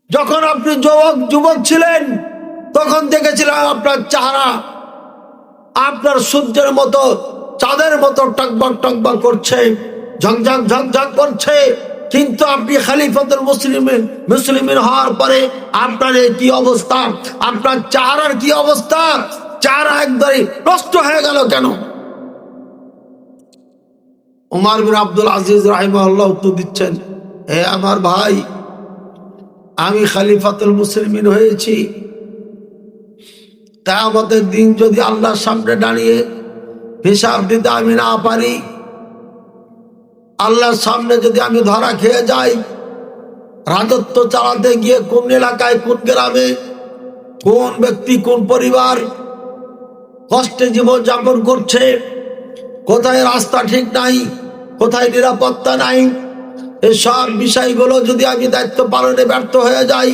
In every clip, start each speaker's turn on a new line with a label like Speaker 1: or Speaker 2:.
Speaker 1: যখন আপনি যুবক ছিলেন তখন দেখেছিলাম আপনার চেহারা আপনার সূর্যের মতো চাঁদের মতো টকবক টকবক করছে, ঝকঝক ঝকঝক করছে। কিন্তু আপনি খলিফাতুল মুসলিমিন হওয়ার পরে আপনার কি অবস্থা, আপনার চেহারার কি অবস্থা? চেহারা একবারে নষ্ট হয়ে গেল কেন? উমর বিন আব্দুল আজিজ রাহিমাহুল্লাহ উত্তর দিচ্ছেন, হে আমার ভাই, আমি খলিফাতুল মুসলিমিন হয়েছি, কিয়ামতের দিন যদি আল্লাহর সামনে দাঁড়িয়ে হিসাব দিতে আমি না পারি, আল্লাহর সামনে যদি আমি ধরা খেয়ে যাই, রাজত্ব চালাতে গিয়ে কোন এলাকায়, কোন গ্রামে, কোন ব্যক্তি, কোন পরিবার কষ্টে জীবন যাপন করছে, কোথায় রাস্তা ঠিক নাই, কোথায় নিরাপত্তা নাই, এসব বিষয়গুলো যদি আমি দায়িত্ব পালনে ব্যর্থ হয়ে যাই,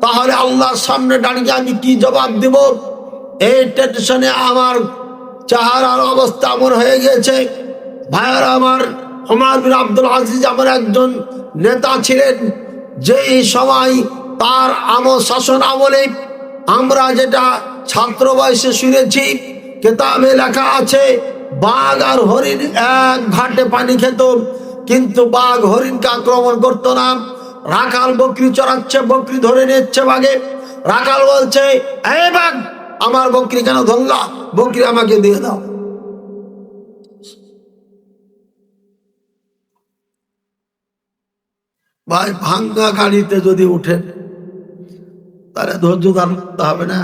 Speaker 1: তাহলে আল্লাহর সামনে দাঁড়িয়ে আমি কি জবাব দেব? এই টেনশনে আমার চেহারার অবস্থা এমন হয়ে গেছে। ভাইয়ার আমার, উমর বিন আব্দুল আজিজ আমার একজন নেতা ছিলেন, যেই সময় তার শাসন আমলে আমরা যেটা ছাত্র বয়সে শুনেছি, কিতাবে লেখা আছে, বাঘ আর হরিণ এক ঘাটে পানি খেত, কিন্তু বাঘ হরিণকে আক্রমণ করতো না। রাখাল বকরি চড়াচ্ছে, বকরি ধরে নিচ্ছে বাঘে। রাখাল বলছে, এই বাঘ, আমার বকরি কেন ধরলা? বকরি আমাকে দিয়ে দাও। ভাই, ভাঙ্গা গাড়িতে যদি উঠেন তাহলে ধৈর্য ধারণ করতে হবে না?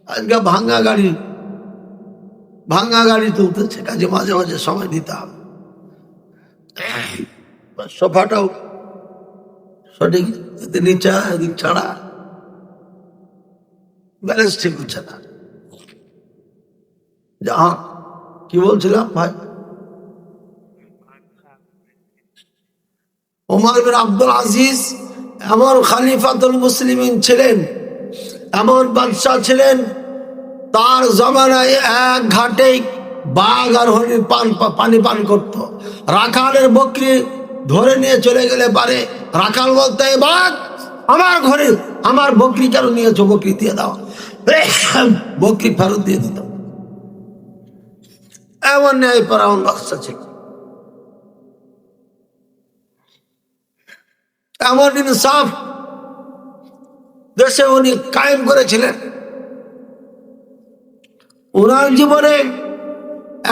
Speaker 1: আজকে ভাঙ্গা গাড়ি তুলতেছে, কাজে মাঝে মাঝে সময় দিতে হবে। সোফাটাও সঠিক নিচা এদিক ছাড়া ব্যালেন্স ঠিক হচ্ছে না। কি বলছিলাম ভাই? উমর বিন আব্দুল আজিজ এমন খলিফাতুল মুসলিমিন ছিলেন, এমন বাদশাহ ছিলেন, তার জমানায় এক ঘাটে বাঘ আর হরিণ পানি পান করত। রাখালের বকরি ধরে নিয়ে চলে গেলে পারে রাখাল বলতে, বাঘ, আমার ঘরে আমার বকরি কেন নিয়েছো? বকরি দিয়ে দাও। বকরি ফেরত দিয়ে দিত। এমন ন্যায় পরায়ণ বাদশা ছিল, এমন ইনসাফ দেশে উনি কায়েম করেছিলেন। ওনার জীবনে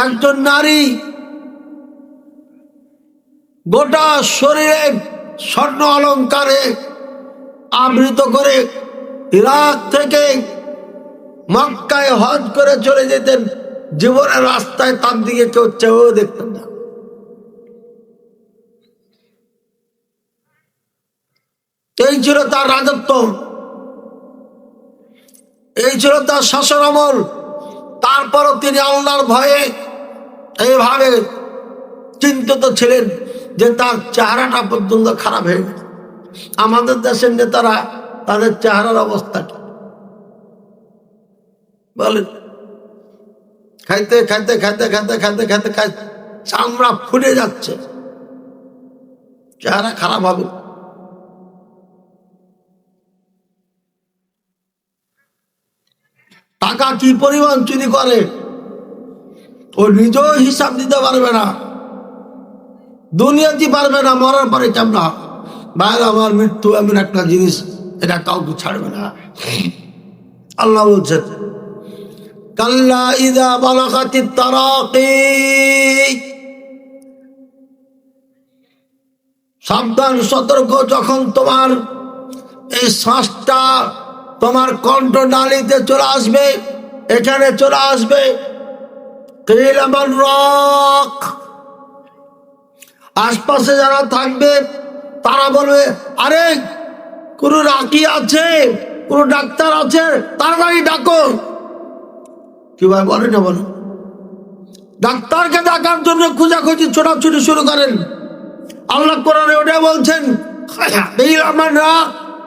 Speaker 1: একজন নারী গোটা শরীরে স্বর্ণ অলঙ্কারে আবৃত করে ইরাক থেকে মক্কায় হজ করে চলে যেতেন। জীবনের রাস্তায় তার দিকে কেউ চেয়েও দেখতেন না। এই ছিল তার রাজত্ব, এই ছিল তার শাসন আমল। তারপরও তিনি আল্লাহর ভয়ে এইভাবে চিন্তিত ছিলেন যে তার চেহারাটা পর্যন্ত খারাপ হয়ে গেছে। আমাদের দেশের নেতারা, তাদের চেহারার অবস্থা কি বলেন? খাইতে খাইতে খাইতে খাইতে খাইতে খাইতে খাইতে চামড়া ফুলে যাচ্ছে, চেহারা খারাপ হবে। টাকা কি পরিমাণ চুরি করে ও নিজেও হিসাব দিতে পারবে না, দুনিয়াতে পারবে না, মরার পরে কেমন হবে? ভাই আমার, মৃত্যু এমন একটা জিনিস, এটা কাউকে ছাড়বে না। আল্লাহ বলছেন, কাল্লা ইযা বালাগাতিত তারাকি, সাবধান, সতর্ক, যখন তোমার এই শ্বাসটা তোমার কণ্ঠ নালীতে চলে আসবে, এখানে চলে আসবে, কিল মান রাক, আশপাশে যারা থাকবে তারা বলবে, আরে কোন রাকি আছে, কোন ডাক্তার আছে, তাড়াতাড়ি ডাকো। কি ভাই বলে না বলো? ডাক্তারকে ডাকার জন্য খোঁজাখুঁজি ছোটাছুটি শুরু করেন। আল্লাহ কোরআনে ওটা বলছেন,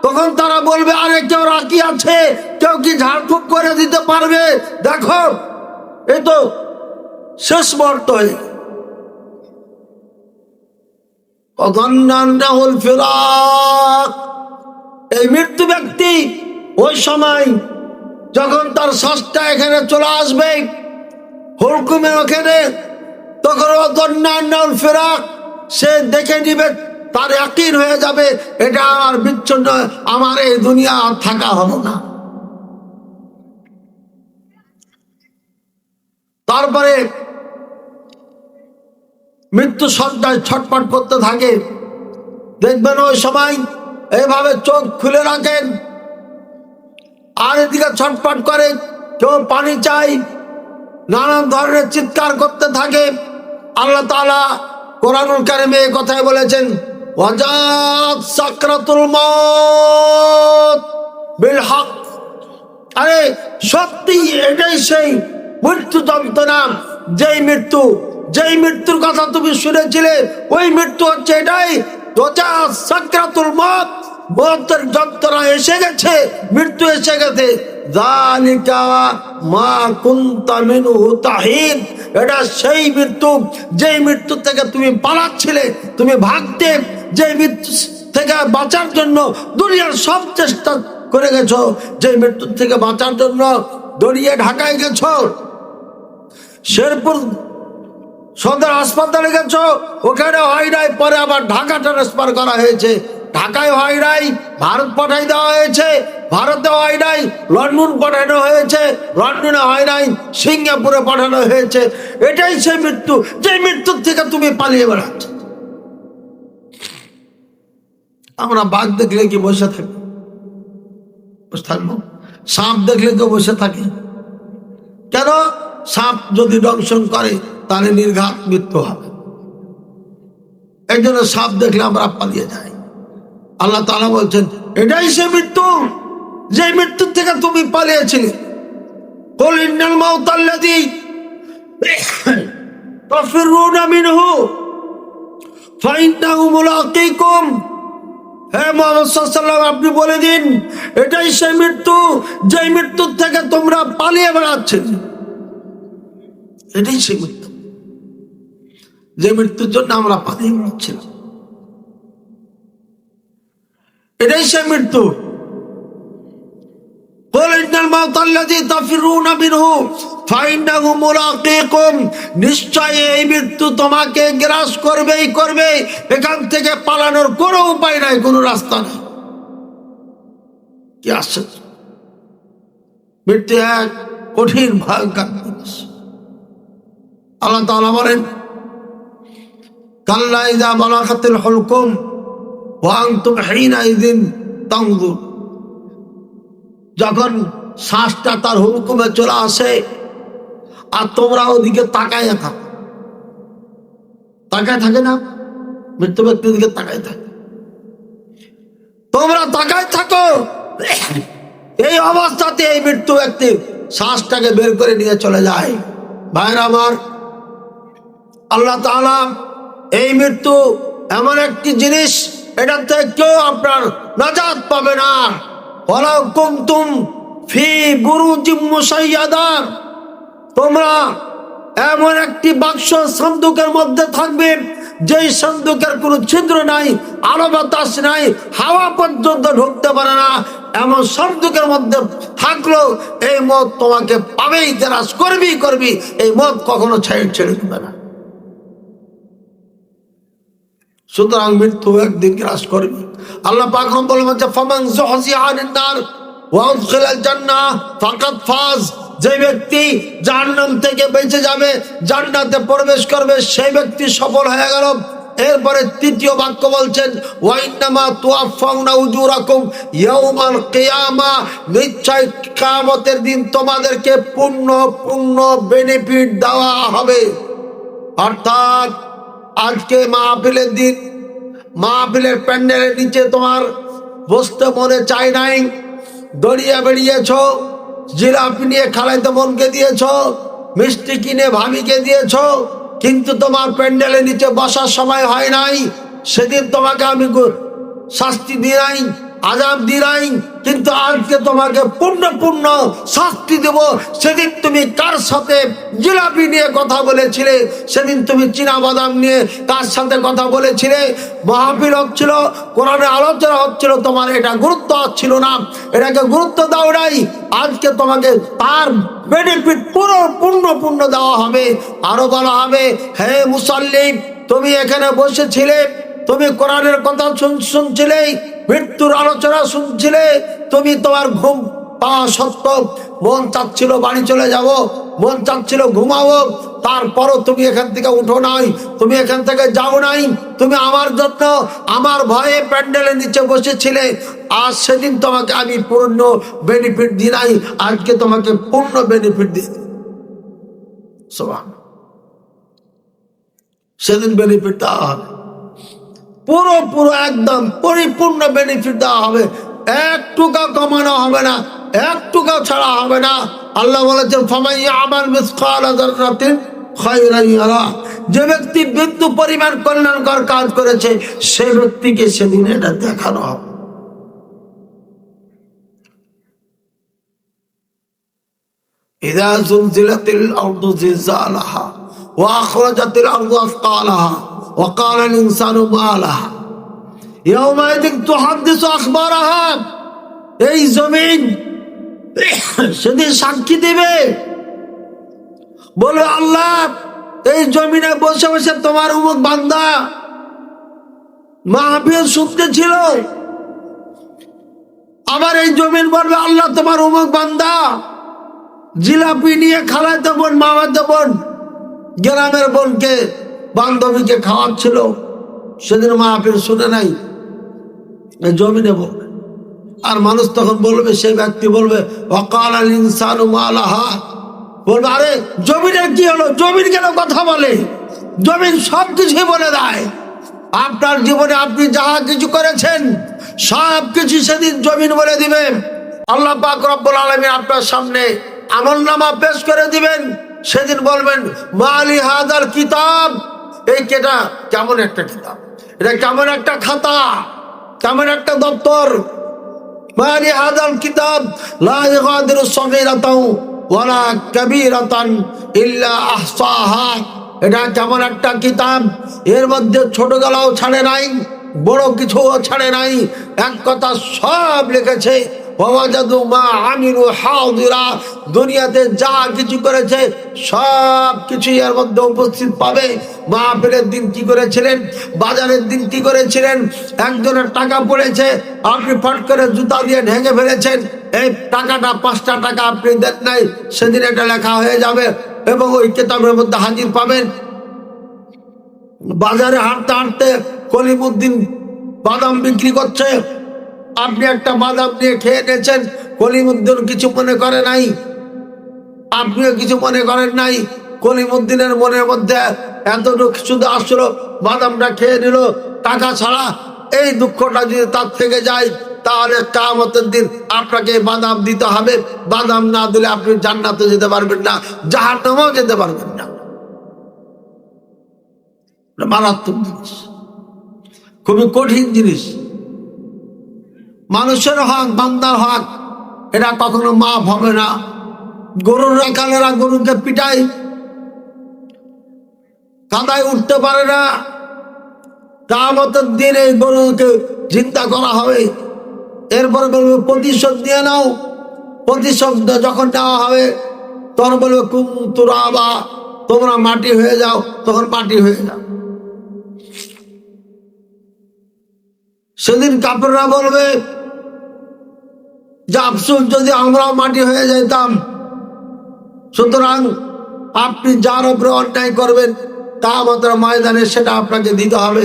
Speaker 1: তখন তারা বলবে, আরে কেউ রাকি আছে, কেউ কি ঝাড়ফুঁক করে দিতে পারবে? দেখো, এই তো শেষ মুহূর্ত হয়ে ফিরাক, এই মৃত্যু ব্যক্তি ওই সময় যখন তার শ্বাসটা এখানে চলে আসবে হুলকুমে ওখানে, তখন ফেরাক সে দেখে নিবে, তার ইয়াকিন হয়ে যাবে এটা আমার বিচ্ছিন্ন, আমার এই দুনিয়া আর থাকা হলো না। তারপরে মৃত্যু সজ্জায় ছটফট করতে থাকে। দেখবেন ওই সময় এইভাবে চোখ খুলে রাখেন আর এদিকে ছটফট করে, কেউ পানি চাই, নানান ধরনের চিৎকার করতে থাকে। আল্লাহ তাআলা কোরআনুল কারিমে এই কথাই বলেছেন, ওয়াজাত সাকরাতুল মউত বিল হক। আরে সত্যি এটাই সেই মৃত্যু যন্ত্রণা, যেই মৃত্যুর কথা তুমি শুনেছিলে, ওই মৃত্যু হচ্ছে এটাই। ওয়াজাত সাকরাতুল মউত, মৌতের যন্ত্রণা এসে গেছে, মৃত্যু এসে গেছে। যালিকা মা কুনতা মিনহু তাহিদ, এটা সেই মৃত্যু যেই মৃত্যু থেকে তুমি পালাচ্ছিলে, তুমি ভাগতে, যে মৃত্যু থেকে বাঁচার জন্য দুনিয়ার সব চেষ্টা করে গেছো, যে মৃত্যু থেকে বাঁচার জন্য দড়িয়ে ঢাকায় গেছো, শেরপুর সদর হাসপাতালে গেছো, ওখানে হয় নাই, পরে আবার ঢাকা ট্রান্সফার করা হয়েছে। ঢাকায় হয় নাই, ভারত পাঠাই দেওয়া হয়েছে, ভারতে হয় নাই, লন্ডন পাঠানো হয়েছে, লন্ডনে হয় নাই, সিঙ্গাপুরে পাঠানো হয়েছে। এটাই সেই মৃত্যু, যে মৃত্যুর থেকে তুমি পালিয়ে বেড়াচ্ছ। আমরা বাঘ দেখলে কি বসে থাকি? বসে থাকবো? সাপ দেখলে কেউ বসে থাকে কেন? সাপ যদি দংশন করে তাহলে নির্ঘাত মৃত্যু হবে। এই জন্য সাপ দেখলে আমরা পালিয়ে যাই। আল্লাহ তাআলা বলছেন এটাই সে মৃত্যু, যে মৃত্যু থেকে তুমি পালিয়েছিলে। কুল ইন্নাল মাউতাল্লাযী তাফিরুনা মিনহু ফাইন্নাহু মুলাকীকুম। হে মুহাম্মদ সাল্লাল্লাহু আলাইহি ওয়াসাল্লাম, আপনি বলে দিন এটাই সেই মৃত্যু, যে মৃত্যু থেকে তোমরা পালিয়ে বেড়াচ্ছ। এটাই সেই মৃত্যু, যে মৃত্যুর জন্য আমরা পালিয়ে বেড়াচ্ছিলাম। এটাই সেই মৃত্যু। নিশ্চয় এই মৃত্যু তোমাকে গ্রাস করবেই করবে, এখান থেকে পালানোর কোনো উপায় নাই, কোনো রাস্তা নেই। কি আশ্চর্য! মৃত্যু এক কঠিন ভয়ঙ্কর জিনিস। আল্লাহ তাআলা বলেন, কাল্লা ইযা বালাগাতিল হুলকুম ওয়া আনতুম হিনাইযিন তানজুর। যখন শ্বাসটা তার হুকুমে চলে আসে আর তোমরা ওদিকে তাকায় থাকো, তাকায় থাকে না? মৃত্যু ব্যক্তির দিকে তাকায় থাকে, তোমরা তাকায় থাকো। এই অবস্থাতে এই মৃত্যু ব্যক্তি শ্বাসটাকে বের করে নিয়ে চলে যায়। ভাইরা আমার, আল্লাহ তাআলা এই মৃত্যু এমন একটি জিনিস, এটা থেকে কেউ আপনার নাজাত পাবে না। ওয়ালাউ কুনতুম ফি বুরুজিম মুশাইয়াদা, তোমরা এমন একটি বাক্স সন্দুকের মধ্যে থাকবে, যেই সন্দুকের কোনো ছিদ্র নাই, আলো বাতাস নাই, হাওয়া পর্যন্ত ঢুকতে পারে না। এমন সন্দুকের মধ্যে থাকলেও এই মত তোমাকে পাবেই, গ্রাস করবি। এই মত কখনো ছেড়ে দিবে না। সুতরাং মৃত্যু একদিন গ্রাস করবে। আল্লাহ পাক বলেন, ফামান যুহজিহা আনিন নার ওয়া উদখিলাল জান্নাহ ফাকাদ ফাজ। যে ব্যক্তি জাহান্নাম থেকে বেঁচে যাবে, জান্নাতে প্রবেশ করবে, সেই ব্যক্তি সফল হয়ে গেল। এরপরে তৃতীয় বাক্য বলছেন, ওয়া ইন্নামা তুওয়াফাউনা উজুরাকুম ইয়াউমাল কিয়ামা। নিশ্চয় কিয়ামতের দিন তোমাদেরকে পূর্ণ বেনিফিট দেওয়া হবে। অর্থাৎ আজকে মাহফিলের দিন, মাহফিলের প্যান্ডেলের নিচে তোমার বসতে মনে চাই নাই, দড়িয়ে বেরিয়েছ, জিলাপি নিয়ে খালাইতে বোনকে দিয়েছ, মিষ্টি কিনে ভাবিকে দিয়েছ, কিন্তু তোমার প্যান্ডেলের নিচে বসার সময় হয় নাই। সেদিন তোমাকে আমি শাস্তি দিই নাই, আযাব দিলাই, কিন্তু আজকে তোমাকে পূর্ণ পূর্ণ শাস্তি দেব। সেদিন তুমি কার সাথে জিলাপি নিয়ে কথা বলেছিলে? সেদিন তুমি চীনা বাদাম নিয়ে কার সাথে কথা বলেছিলে? মাহফিল হচ্ছিল, কোরআনে আলোচনা হচ্ছিল, তোমার এটা গুরুত্ব হচ্ছিল না, এটাকে গুরুত্ব দাও নাই। আজকে তোমাকে তার বেনিফিট পুরো পূর্ণ দেওয়া হবে। আরো বলা হবে, হে মুসাল্লি, তুমি এখানে বসেছিলে, তুমি কোরআনের কথা শুনছিলে, মৃত্যুর আলোচনা শুনছিলে, তুমি তোমার ঘুম পাওয়া সত্ত্বেও মন চাচ্ছিল বাড়ি চলে যাব, মন চাচ্ছিল ঘুমাবো, তারপরও তুমি এখান থেকে উঠো নাই, তুমি এখান থেকে যাও নাই, তুমি আমার জন্য আমার ভয়ে প্যান্ডেলের নিচে বসেছিলে। আজ সেদিন তোমাকে আমি পূর্ণ বেনিফিট দিই নাই, আজকে তোমাকে পূর্ণ বেনিফিট দিই। সেদিন বেনিফিট দেওয়া হবে, পুরো একদম পরিপূর্ণ বেনিফিট দেওয়া হবে, এক টুকা কমানো হবে না, এক টুকা ছাড়া হবে না। আল্লাহ বলেছেন, ফামাইয়া আমাল মিসকালা যাররাতিন খায়রান ইয়ারা, যে ব্যক্তি বিন্দু পরিমাণ কল্যাণকর কাজ করেছে সে ব্যক্তিকে সেদিন এটা দেখানো হবে। ইযা যুলজিলাতিল আরদু জিলজালাহা ওয়া আখরাজাতিল আরদু আসকালাহা ওয়া ক্বালাল ইনসানু মা লাহা ইয়াওমাইযিন তুহাদ্দিসু আখবারাহা, এই জমিন সেদিন সাক্ষী দেবে, বলে আল্লাহ এই জমিনে বসে বসে তোমার উমুক বান্দা মাহফিল শুনতেছিল। আবার এই জমিন বলবে, আল্লাহ তোমার উমুক বান্দা জিলাপি নিয়ে খালাইতে বোন, মামাতে বোন, গ্রামের বোনকে বান্ধবীকে খাওয়াচ্ছিল, সেদিন মাহফিল শুনে নাই, জমিনে বলবে। আর মানুষ তখন বলবে, সেই ব্যক্তি বলবে, ওয়াকালাল ইনসানু মা লাহা, বলবে আরে জমিনের কি হলো, জমিন কেন কথা বলে? জমিন সব কিছুই বলে দেয়। আপনার জীবনে আপনি যাহা কিছু করেছেন সব কিছু সেদিন জমিন বলে দিবে। আল্লাহ পাক রব্বুল আলামিন আপনার সামনে আমলনামা পেশ করে দিবেন। সেদিন বলবেন, মালি হাদাল কিতাব, এই কেটা কেমন একটা কিতাব, এটা কেমন একটা খাতা, কেমন একটা দপ্তর। মালি হাদাল কিতাব লা ইগাদিরু সগীরাতাও ওয়ালা কাবীরাতান ইল্লা আহসাহা, এটা কেমন একটা কিতাব, এর মধ্যে ছোট গলাও ছাড়ে নাই, বড় কিছুও ছাড়ে নাই, এক কথা সব লিখেছে। ওয়াজাদু মা আমিলু হাদিরা, দুনিয়াতে যা কিছু করেছে সব কিছুই এর মধ্যে উপস্থিত পাবে। মাহফিলের দিন কি করেছিলেন, বাজারের দিন কি করেছিলেন, একজনের টাকা পড়েছে, আপনি ফট করে জুতা দিয়ে ঢেকে ফেলেছেন, এই টাকাটা 5টা টাকা আপনি দেন নাই, সেদিন এটা লেখা হয়ে যাবে এবং ওই কিতাবের মধ্যে হাজির পাবেন। বাজারে হাঁটতে হাঁটতে কলিমুদ্দিন বাদাম বিক্রি করছে, আপনি একটা বাদাম নিয়ে খেয়ে নিয়েছেন, কলিমুদ্দিন কিছু মনে করে নাই, আপনিও কিছু মনে করেন নাই। কলিমুদ্দিনের মনের মধ্যে এতটুকু শুধু আসলো, বাদামটা খেয়ে নিল টাকা ছাড়া। এই দুঃখটা যদি তার থেকে যায়, তাহলে কিয়ামতের দিন আপনাকে বাদাম দিতে হবে। বাদাম না দিলে আপনি জান্নাতে যেতে পারবেন না, জাহান্নামেও যেতে পারবেন না। মারাত্মক জিনিস, খুবই কঠিন জিনিস। মানুষের হক, বান্দার হক, এটা কখনো মাফ হবে না। গরুর রাখালেরা গরুকে পিটায়, কাদায় উঠতে পারে না, কিয়ামতের দিন এই গরুকে জিন্দা করা হবে। এরপরে বলবে প্রতিশোধ নিয়ে নাও। প্রতিশোধ যখন নেওয়া হবে তখন বলবে কুম তুরাবা, তোমরা মাটি হয়ে যাও, তখন মাটি হয়ে যাও। সেদিন কাফেররা বলবে যে আফসোস, যদি আমরাও মাটি হয়ে যাইতাম। সুতরাং আপনি যার উপরে অন্যায় করবেন কিয়ামতের ময়দানে সেটা আপনাকে দিতে হবে।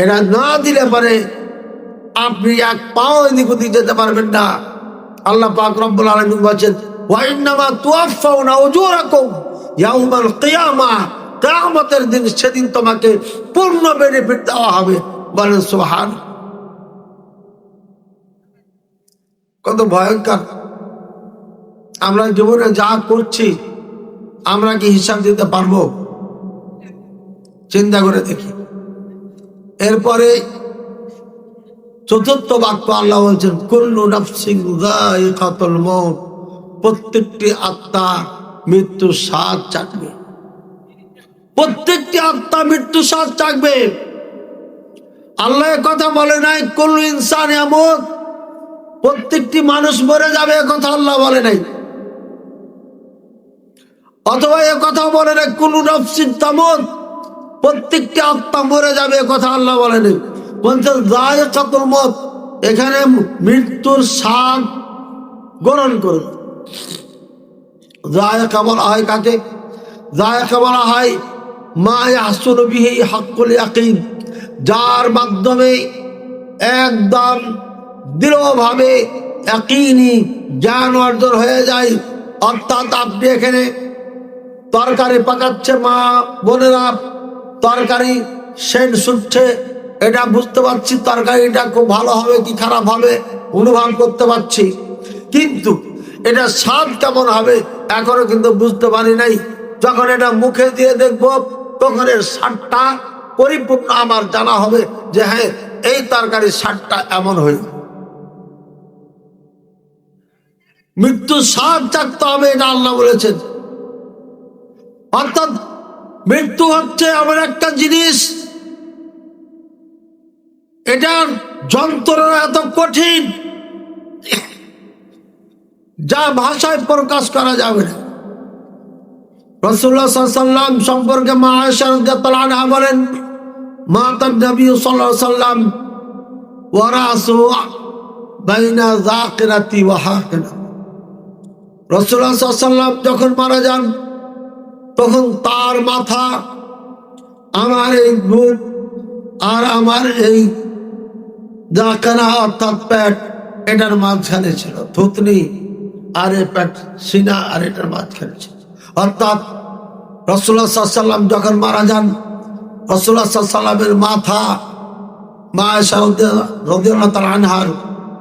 Speaker 1: এটা না দিলে পরে আপনি এক পাও এদিক ওদিক যেতে পারবেন না। আল্লাহ পাক রব্বুল আলামিন বলেছেন, ওয়া ইন্নামা তুওয়াফাউনা উজুরাকুম ইয়াউমাল কিয়ামাহ, কিয়ামতের দিন সেদিন তোমাকে পূর্ণ বেনিফিট দেওয়া হবে। বলেন সুবহান। কত ভয়ঙ্কর! আমরা জীবনে যা করছি আমরা কি হিসাব দিতে পারবো? চিন্তা করে দেখি। এরপরে চতুর্থ বাক্য আল্লাহ বলছেন কুল্লু নাফসিন যায়িকাতুল মউত, প্রত্যেকটি আত্মা মৃত্যুর স্বাদ চাখবে। প্রত্যেকটি আত্মা মৃত্যুর স্বাদ চাখবে। আল্লাহ কথা বলে নাই কুল্লু ইনসান ইয়ামুত, প্রত্যেকটি মানুষ মরে যাবে, কথা আল্লাহ বলে নাই। অথবা কথা বলে নাই কুল্লু নাফসিন তামুত, প্রত্যেকটি আত্মা মরে যাবে, কথা আল্লাহ বলে নাই। বলছে যায়িকাতুল মউত, এখানে মৃত্যুর স্বাদ গ্রহণ করবে। যায়িকা বলা হয় কাকে? যায়িকা বলা হয় মা ইয়াহসুলু বিহি হাক্কুল ইয়াকিন, যার মাধ্যমে একদম দৃঢ়ভাবে ইয়াকিনি জ্ঞান অর্জন হয়ে যায়। অর্থাৎ আপনি এখানে তরকারি পাকাচ্ছে, মা বোনেরা তরকারি সেন্ট ছুটছে, এটা বুঝতে পারছি তরকারিটা খুব ভালো হবে কি খারাপ হবে অনুভব করতে পারছি, কিন্তু এটা স্বাদ কেমন হবে এখনো কিন্তু বুঝতে পারি নাই। যখন এটা মুখে দিয়ে দেখব তখন এর স্বাদটা পরিপূর্ণ আমার জানা হবে যে হ্যাঁ এই তরকারির স্বাদটা এমন হইল। মৃত্যুর স্বাদ চাখতে হবে, এটা আল্লাহ বলেছেন। অর্থাৎ মৃত্যু হচ্ছে এমন একটা জিনিস, এটার যন্ত্রণা এত কঠিন যা ভাষায় প্রকাশ করা যাবে না। রাসূলুল্লাহ সাল্লাল্লাহু আলাইহি ওয়াসাল্লাম সম্পর্কে মা আয়েশা রাদিয়াল্লাহু আনহা বলেন, মাতান নবী সাল্লাল্লাহু আলাইহি ওয়াসাল্লাম ওয়া রাসু বাইনা যাকিরাতি ওয়া হাকিনা। রাসূলুল্লাহ সাল্লাল্লাহু আলাইহি ওয়াসাল্লাম যখন মারা যান তখন তার মাথা আমার এই বুক আর আমার এই যাকানা অর্থাৎ পেট, এটার মাঝখানে ছিল। থুতনি আর এই পেট সিনা আর এটার মাঝখানে ছিল। অর্থাৎ রাসূলুল্লাহ সাল্লাল্লাহু আলাইহি ওয়াসাল্লাম যখন মারা যান, রাসূলুল্লাহ সাল্লাল্লাহু আলাইহি ওয়াসাল্লামের মাথা মা আয়েশা রাদিয়াল্লাহু তাআলা আনহার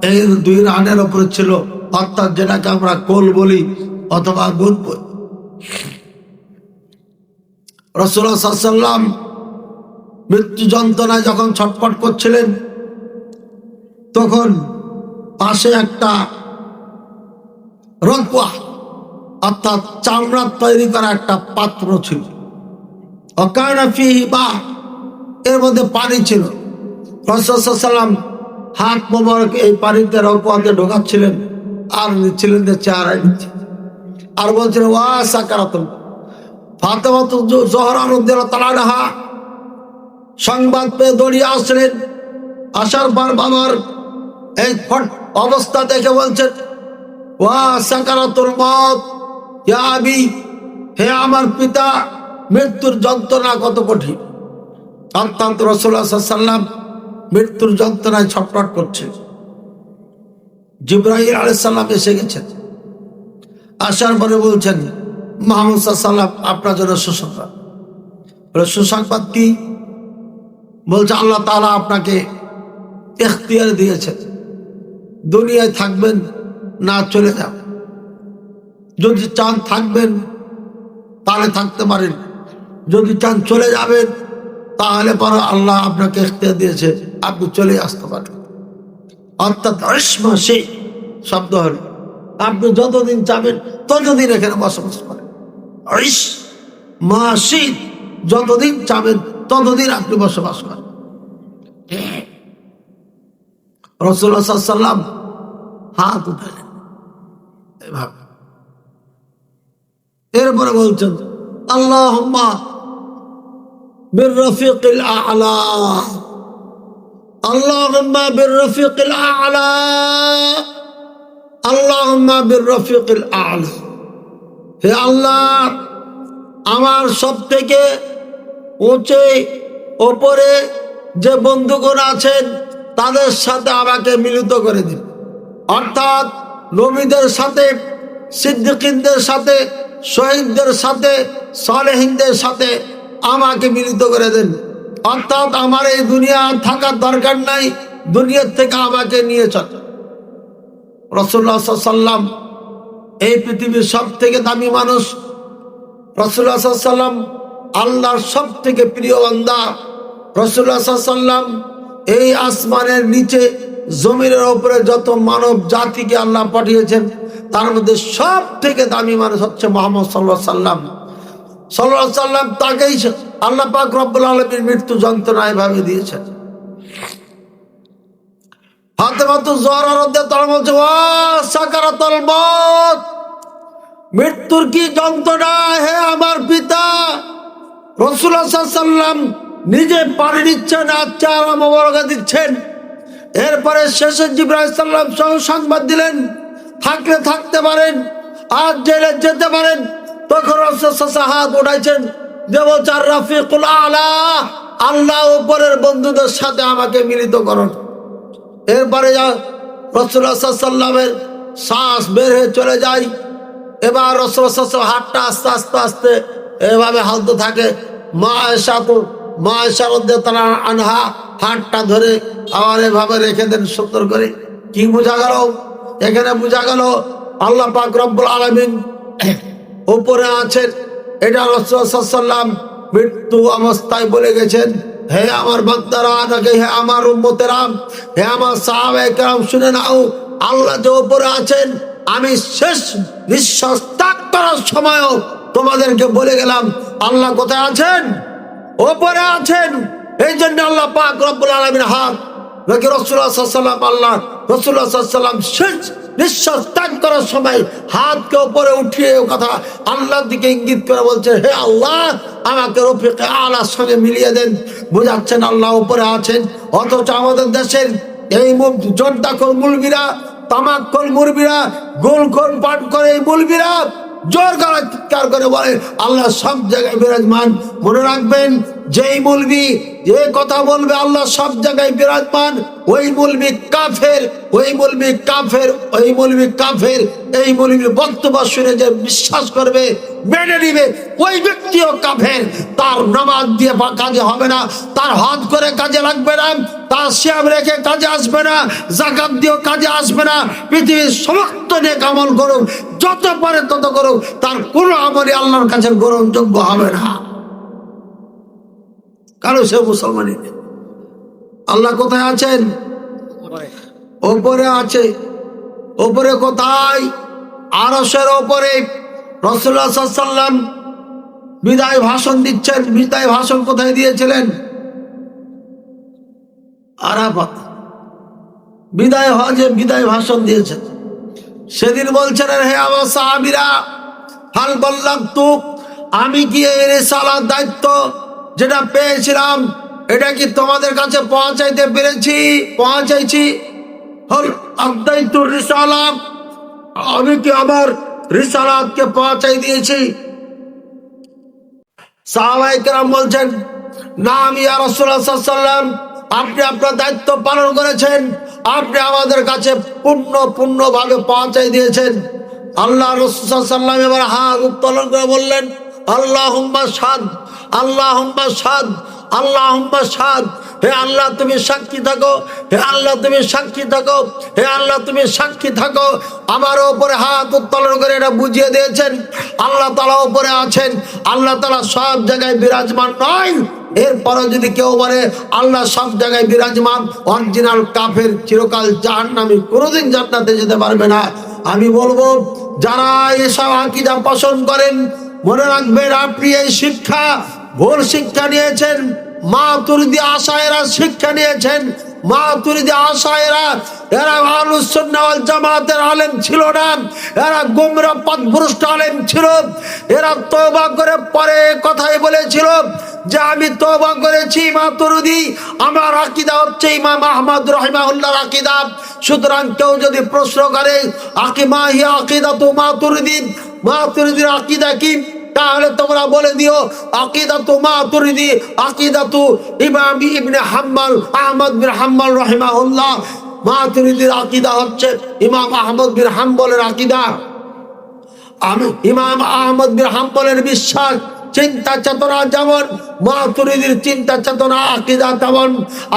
Speaker 1: এই দুই রানের উপরে ছিল, অর্থাৎ যেটাকে আমরা কোল বলি অথবা গুণ বলি। রাসূলুল্লাহ সাল্লাল্লাহু আলাইহি ওয়াসাল্লাম মৃত্যু যন্ত্রণায় যখন ছটফট করছিলেন তখন পাশে একটা রকওয়া অর্থাৎ চামড়ার তৈরি করা একটা পাত্র ছিল। ওয়াকানা ফিহি মা, এর মধ্যে পানি ছিল। রাসূলুল্লাহ সাল্লাল্লাহু আলাইহি ওয়াসাল্লাম হাত মোবারক এই পানিতে রকওয়াতে ঢোকাচ্ছিলেন আর নিচ্ছিলেন যে চেহারায় নিচ্ছে আর বলছিলেন ওয়া সাকারাতুল। ফাতেমা জোহরা রাদিয়াল্লাহু তাআলা আনহা সংবাদ পেয়ে দৌড়িয়ে আসলেন। আসার পর বাবার এই অবস্থা দেখে বলছেন ওয়া সাকারাতুল মউত ইয়া আবি, হে আমার পিতা, মৃত্যুর যন্ত্রণা কত কঠিন। অর্থাৎ রাসূলুল্লাহ সাল্লাল্লাহু আলাইহি ওয়াসাল্লাম মৃত্যুর যন্ত্রণায় ছটফট করছে। জিবরাইল আলাইহিস সালাম এসে গেছেন। আসার পরে বলছেন মুহাম্মদ সাল্লাল্লাহু আলাইহি ওয়াসাল্লাম আপনার জন্য সুসংবাদ। সুসংবাদ কি? বলছে আল্লাহ তাআলা আপনাকে ইখতিয়ার দিয়েছেন, দুনিয়ায় থাকবেন না চলে যাবেন। যদি চান থাকবেন তাহলে থাকতে পারেন, যদি চান চলে যাবেন তাহলে পরে আল্লাহ আপনাকে ইখতিয়ার দিয়েছে আপনি চলে আসতে পারেন। অর্থাৎ ইশমাশি শব্দ হল আপনি যতদিন চাবেন ততদিন এখানে বসবাস করেন। ইশমাশি, যতদিন চাবেন ততদিন আপনি বসবাস করেন। রাসূলুল্লাহ সাল্লাল্লাহু আলাইহি ওয়াসাল্লাম হাত উঠালেন এভাবে, এরপরে বলছেন আল্লাহুম্মা বিররফিকিল আ'লা, আল্লাহুম্মা বিররফিকিল আ'লা, আল্লাহুম্মা বিররফিকিল আ'লা। হে আল্লাহ, আমার সব থেকে উঁচে ওপরে যে বন্ধুগণ আছেন তাদের সাথে আমাকে মিলিত করে দিন। অর্থাৎ নবীদের সাথে, সিদ্দিকীনদের সাথে, শহীদদের সাথে, সালেহিনদের সাথে আমাকে মিলিত করে দেন। অর্থাৎ আমার এই দুনিয়া থাকার দরকার নাই, দুনিয়ার থেকে আমাকে নিয়ে চল। রাসূলুল্লাহ সাল্লাল্লাহু আলাইহি ওয়াসাল্লাম এই পৃথিবীর সব থেকে দামি মানুষ। রাসূলুল্লাহ সাল্লাল্লাহু আলাইহি ওয়াসাল্লাম আল্লাহর সব থেকে প্রিয় বান্দা। রাসূলুল্লাহ সাল্লাল্লাহু আলাইহি ওয়াসাল্লাম এই আসমানের নিচে জমিনের উপরে যত মানব জাতিকে আল্লাহ পাঠিয়েছেন তার মধ্যে সব থেকে দামি মানুষ হচ্ছে মুহাম্মদ সাল্লাল্লাহু আলাইহি সাল্লাম। সাল্লাল্লাহু আলাইহি সাল্লাম তাকেই আল্লাহ পাক রব্বুল আলামিন মৃত্যু যন্ত্রণা এভাবে দিয়েছেন। ফাতেমাতুজ জোহরা রাদিয়াল্লাহু তাআলা বলছে, ওয়া সাকারাতুল মউত, মৃত্যুর কি যন্ত্রণা হে আমার পিতা। রাসূলুল্লাহ সাল্লাল্লাহু আলাইহি সাল্লাম নিজে পানি দিচ্ছেন, আচার মোবারকা দিচ্ছেন। এরপরে শেষে জিবরাইল আলাইহিস সালাম সংবাদ দিলেন, থাকলে থাকতে পারেন, আর জেলে যেতে পারেন। তখন রাসূল সাল্লাল্লাহু হাত উঠাইছেন, যে বলছে আর রাফিকুল আলা, আল্লাহ উপরের বন্ধুদের সাথে আমাকে মিলিত করুন। এরপরে রাসূলুল্লাহ সাল্লাল্লাহু আলাইহি সাল্লামের শ্বাস বের হয়ে চলে যায়। এবার রাসূলুল্লাহ সাল্লাল্লাহু আলাইহি সাল্লাম হাতটা আস্তে আস্তে আস্তে এভাবে হালতে থাকে। মা আয়েশা রাদিয়াল্লাহু আনহা হাতটা ধরে আবার এভাবে রেখে দেন সুন্দর করে। কি বোঝা গেল? এখানে বোঝা গেল আল্লাহ পাক রব্বুল আলামিন উপরে আছেন। এটা রাসূলুল্লাহ সাল্লাল্লাহু আলাইহি সাল্লাম মৃত্যু অবস্থায় বলে গেছেন, হে আমার বান্দারা, নাকি হে আমার উম্মতেরা, হে আমার সাহাবায়ে কেরাম, শুনে নাও, আল্লাহ যে উপরে আছেন, আমি শেষ নিঃশ্বাস ত্যাগ করার সময়ও তোমাদেরকে বলে গেলাম আল্লাহ কোথায় আছেন? উপরে আছেন। এই জন্য আল্লাহ পাক রব্বুল আলামিন হাত নাকি রাসূলুল্লাহ সাল্লাল্লাহু আলাইহি সাল্লাম, আল্লাহ রাসূলুল্লাহ সাল্লাল্লাহু আলাইহি সাল্লাম শেষ নিঃশ্বাস ত্যাগ করার সময় হাতকে উপরে উঠিয়ে কথা আল্লাহর দিকে ইঙ্গিত করে বলছে, হে আল্লাহ, আমাকে রফিকে আলার সঙ্গে মিলিয়ে দেন। বোঝাচ্ছেন আল্লাহ উপরে আছেন। অথচ আমাদের দেশের এই জর্দাখোর মুলবিরা, তামাকখোর মুলবিরা, গোলখোর পাঠ করে এই মুলবিরা জোর গলায় চিৎকার করে বলে আল্লাহ সব জায়গায় বিরাজমান। মনে রাখবেন, যেই মুলবি যে কথা বলবে আল্লাহ সব জায়গায় বিরাজমান, ওই মুলবি কাফের, ওই মুলবি কাফের, ওই মুলবি কাফের। এই মুলবির বক্তব্য শুনে যে বিশ্বাস করবে, মেনে নিবে, ওই ব্যক্তিও কাফের। তার নামাজ দিয়ে কাজে হবে না, তার হজ করে কাজে লাগবে না, তার সিয়াম রেখে কাজে আসবে না, যাকাত দিয়েও কাজে আসবে না। পৃথিবীর সমস্ত নেক আমল করুক, যত পারে তত করুক, তার কোনো আমলই আল্লাহর কাছে গ্রহণযোগ্য হবে না, কারণ সে মুসলমানই নেই। আল্লাহ কোথায় আছেন? ওপরে আছে। ওপরে কোথায়? আরশের ওপরে। রাসূলুল্লাহ সাল্লাল্লাহু আলাইহি সাল্লাম বিদায় ভাষণ দিচ্ছেন। বিদায় ভাষণ কোথায় দিয়েছিলেন? আরাফাত। বিদায় হজে বিদায় ভাষণ দিয়েছেন। সেদিন বলছেন, হে আমার সাহাবীরা, হাল বাল্লাগতু, আমি কি এই রিসালাত দায়িত্ব যেটা পেয়েছিলাম এটা কি তোমাদের কাছে পৌঁছাইতে পেরেছি? পৌঁছাইছি। হল আদাইতুর রিসালাত, আমি কি আমার রিসালাতকে পৌঁছাই দিয়েছি? সাহাবায়ে কেরাম বলছেন, নাম ইয়া রাসূলুল্লাহ সাল্লাল্লাহু আলাইহি ওয়াসাল্লাম, আপনি আপনার দায়িত্ব পালন করেছেন, আপনি আমাদের কাছে পূর্ণভাবে পৌঁছাই দিয়েছেন। আল্লাহ রাসূল সাল্লাল্লাহু আলাইহি ওয়াসাল্লাম এবার হাত উত্তোলন করে বললেন, আল্লাহুম্মা শাহাদ, আল্লাহুম্মা শাহাদ, আল্লাহুম্মা শাহাদ। হে আল্লাহ তুমি সাক্ষী থাকো, হে আল্লাহ তুমি সাক্ষী থাকো, হে আল্লাহ তুমি সাক্ষী থাকো। আমার উপরে হাত উত্তোলন করে এটা বুঝিয়ে দিয়েছেন আল্লাহ তাআলা উপরে আছেন, আল্লাহ তাআলা সব জায়গায় বিরাজমান নয়। এরপরে যদি কেউ বলে আল্লাহ সব জায়গায় বিরাজমান, অরিজিনাল কাফের, চিরকাল জাহান্নামী, কোনোদিন জান্নাতে যেতে পারবে না। আমি বলবো, যারা এসব আকীদা পোষণ করেন, মনে রাখবেন আপনি এই শিক্ষা ভুল শিক্ষা নিয়েছেন। মাতুরিদি আশায়েরা শিক্ষা নিয়েছেন। মাতুরিদি আশায়েরা এরা আহলুস সুন্নাহ ওয়াল জামাতের আলেম ছিল না, এরা গোমরা পথভ্রষ্ট আলেম ছিল। এরা তওবা করে পরে কথাই বলেছিল যে আমি তওবা করেছি মাতুরিদি, আমার আকীদা হচ্ছে ইমাম আহমদ রাহিমাহুল্লাহর আকীদা। সুতরাং কেউ যদি প্রশ্ন করে আকিমা হিয়া আকীদাতু মাতুরিদি, মাতুরিদির আকীদা কি, তাহলে তোমরা বলে দিও আকীদাতু মাতুরিদি আকীদাতু ইমাম ইবনে হাম্বল, আহমদ বিন হাম্বল রাহিমাহুল্লাহ। মাতুরিদির আকীদা হচ্ছে ইমাম আহমদ বিন হাম্বলের আকীদা। ইমাম আহমদ বিন হাম্বলের বিশ্বাস চিন্তা চেতনা যেমন, মাতুরিদির চিন্তা চেতনা আকীদা তেমন।